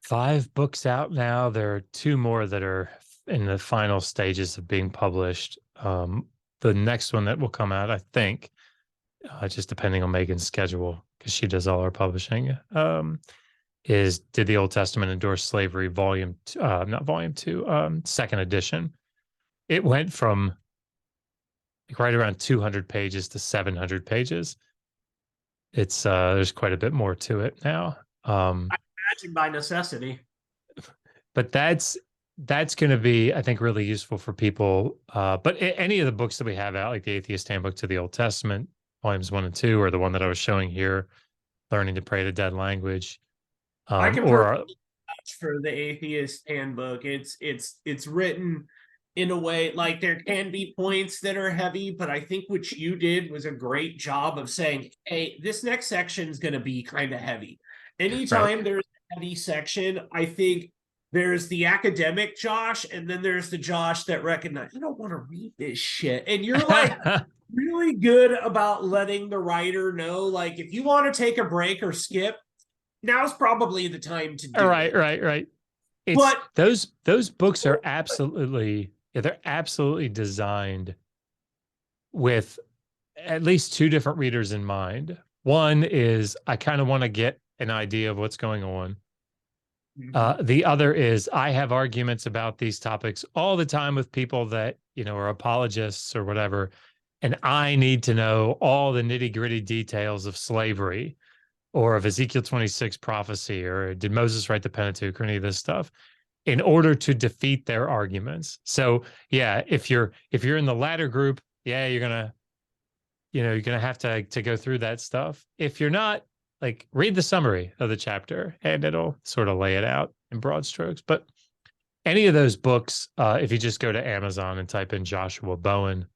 Speaker 2: 5 books out now. There are 2 more that are in the final stages of being published. The next one that will come out, I think, just depending on Megan's schedule, because she does all our publishing, is Did the Old Testament Endorse Slavery, not volume 2, second edition. It went from right around 200 pages to 700 pages. It's there's quite a bit more to it now.
Speaker 1: Imagine by necessity.
Speaker 2: But that's going to be, I think, really useful for people. But any of the books that we have out, like the Atheist Handbook to the Old Testament, volumes 1 and 2, or the one that I was showing here, Learning to Pray to Dead Language,
Speaker 1: I can vouch for the Atheist Handbook. It's written in a way, like there can be points that are heavy, but I think what you did was a great job of saying, hey, this next section is going to be kind of heavy. Anytime there's a heavy section, I think there's the academic Josh, and then there's the Josh that recognizes, I don't want to read this shit. And you're like really good about letting the writer know, like, if you want to take a break or skip, now's probably the time to do it.
Speaker 2: Right. But those books are absolutely, they're absolutely designed with at least 2 different readers in mind. One is I kind of want to get an idea of what's going on. The other is I have arguments about these topics all the time with people that, are apologists or whatever. And I need to know all the nitty gritty details of slavery or of Ezekiel 26 prophecy, or did Moses write the Pentateuch, or any of this stuff, in order to defeat their arguments. So yeah, if you're in the latter group, yeah, you're gonna have to go through that stuff. If you're not, like, read the summary of the chapter and it'll sort of lay it out in broad strokes. But any of those books, if you just go to Amazon and type in Joshua Bowen,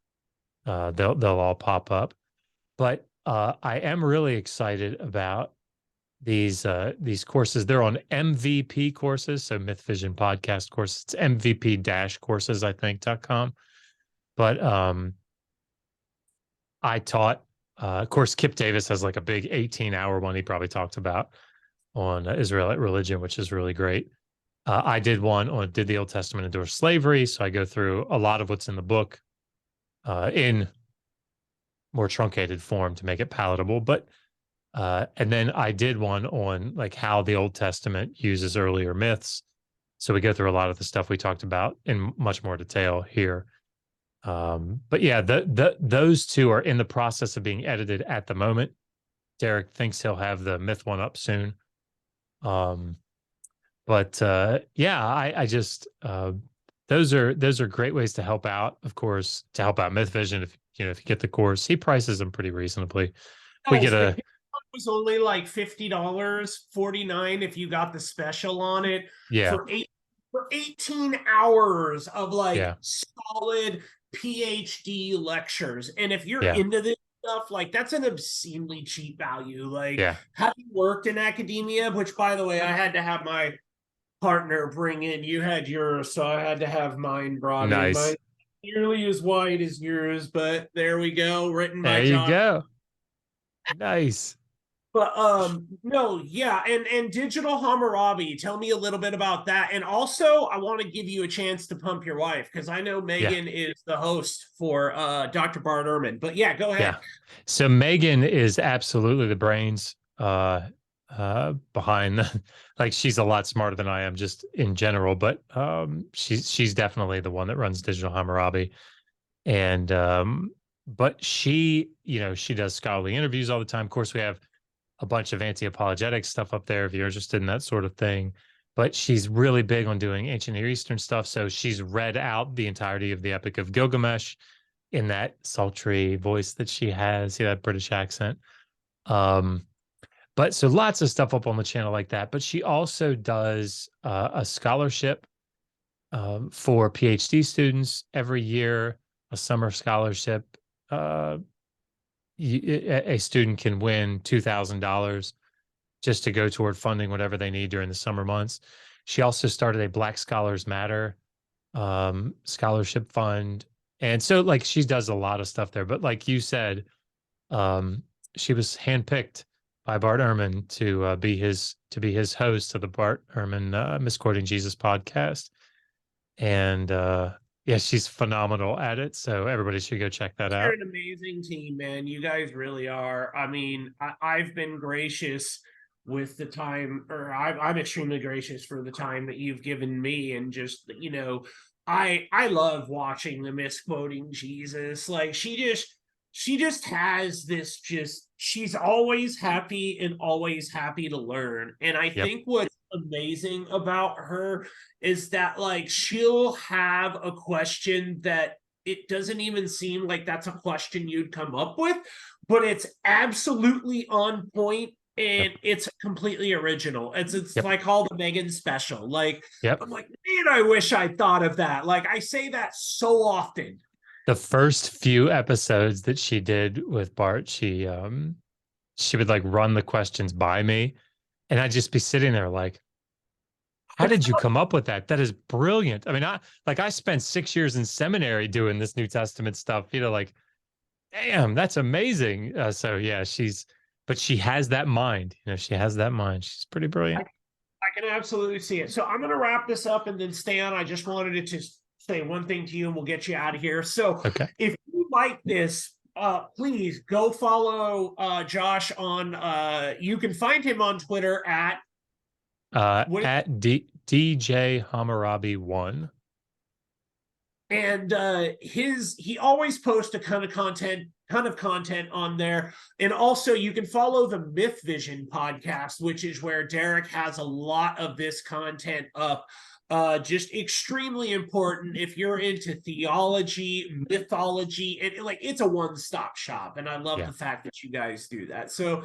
Speaker 2: they'll all pop up. But I am really excited about these courses. They're on MVP courses, so Mythvision Podcast Courses. It's MVP-courses, I think, .com. But I taught, of course, Kip Davis has like a big 18-hour one he probably talked about on Israelite religion, which is really great. I did one on Did the Old Testament Endure Slavery? So I go through a lot of what's in the book in more truncated form to make it palatable. But and then I did one on like how the Old Testament uses earlier myths. So we go through a lot of the stuff we talked about in much more detail here. But yeah, those two are in the process of being edited at the moment. Derek thinks he'll have the myth one up soon. But yeah, I just those are great ways to help out. Of course, to help out Mythvision, if you get the course, he prices them pretty reasonably. We get a.
Speaker 1: It was only like $50, $49 if you got the special on it.
Speaker 2: Yeah.
Speaker 1: For 18 hours of solid PhD lectures. And if you're into this stuff, like, that's an obscenely cheap value. Like, having worked in academia, which, by the way, I had to have my partner bring in. You had yours, so I had to have mine brought in. Mine nearly as wide as yours, but there we go. Written by John.
Speaker 2: There you go. Nice.
Speaker 1: But no, yeah, and Digital Hammurabi, tell me a little bit about that. And also, I want to give you a chance to pump your wife, because I know Megan is the host for Dr. Bart Ehrman. But yeah, go ahead.
Speaker 2: Yeah. So Megan is absolutely the brains behind like, she's a lot smarter than I am just in general, but she's definitely the one that runs Digital Hammurabi. And but she does scholarly interviews all the time. Of course, we have a bunch of anti-apologetic stuff up there if you're interested in that sort of thing. But she's really big on doing ancient Near Eastern stuff. So she's read out the entirety of the Epic of Gilgamesh in that sultry voice that she has, that British accent. But so lots of stuff up on the channel like that. But she also does a scholarship for PhD students every year, a summer scholarship. A student can win $2,000 just to go toward funding whatever they need during the summer months. She also started a Black Scholars Matter scholarship fund. And so, like, she does a lot of stuff there. But like you said, she was handpicked by Bart Ehrman to be his host of the Bart Ehrman Misquoting Jesus podcast. And yeah, she's phenomenal at it. So everybody should go check that out.
Speaker 1: You're an amazing team, man. You guys really are. I mean, I've been gracious with the time, or I'm extremely gracious for the time that you've given me. And just, I love watching the Misquoting Jesus. Like, she just has this, she's always happy and always happy to learn. And I think what's amazing about her is that, like, she'll have a question that it doesn't even seem like that's a question you'd come up with, but it's absolutely on point and it's completely original. It's like called the Megan special. Like, I'm like, man, I wish I thought of that. Like, I say that so often.
Speaker 2: The first few episodes that she did with Bart, she would like run the questions by me, and I'd just be sitting there like, how did you come up with that? That is brilliant. I mean, I spent 6 years in seminary doing this New Testament stuff, like, damn, that's amazing. So yeah, but she has that mind, she has that mind. She's pretty brilliant.
Speaker 1: I can absolutely see it. So I'm going to wrap this up, and then Stan, I just wanted to say one thing to you and we'll get you out of here. So if you like this, please go follow Josh on you can find him on Twitter at
Speaker 2: DJ Hammurabi 1.
Speaker 1: And he always posts a ton of content on there. And also you can follow the Mythvision podcast, which is where Derek has a lot of this content up. Just extremely important if you're into theology, mythology, and like it's a one-stop shop. And I love the fact that you guys do that. So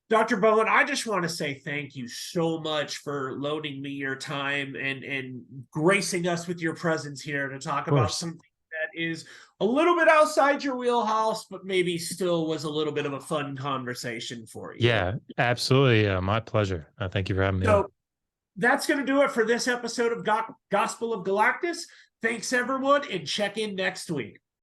Speaker 1: Dr. Bowen, I just want to say thank you so much for loaning me your time and gracing us with your presence here to talk about something that is a little bit outside your wheelhouse, but maybe still was a little bit of a fun conversation for you.
Speaker 2: Yeah, absolutely. My pleasure. Thank you for having me on.
Speaker 1: That's going to do it for this episode of Gospel of Galactus. Thanks, everyone, and check in next week.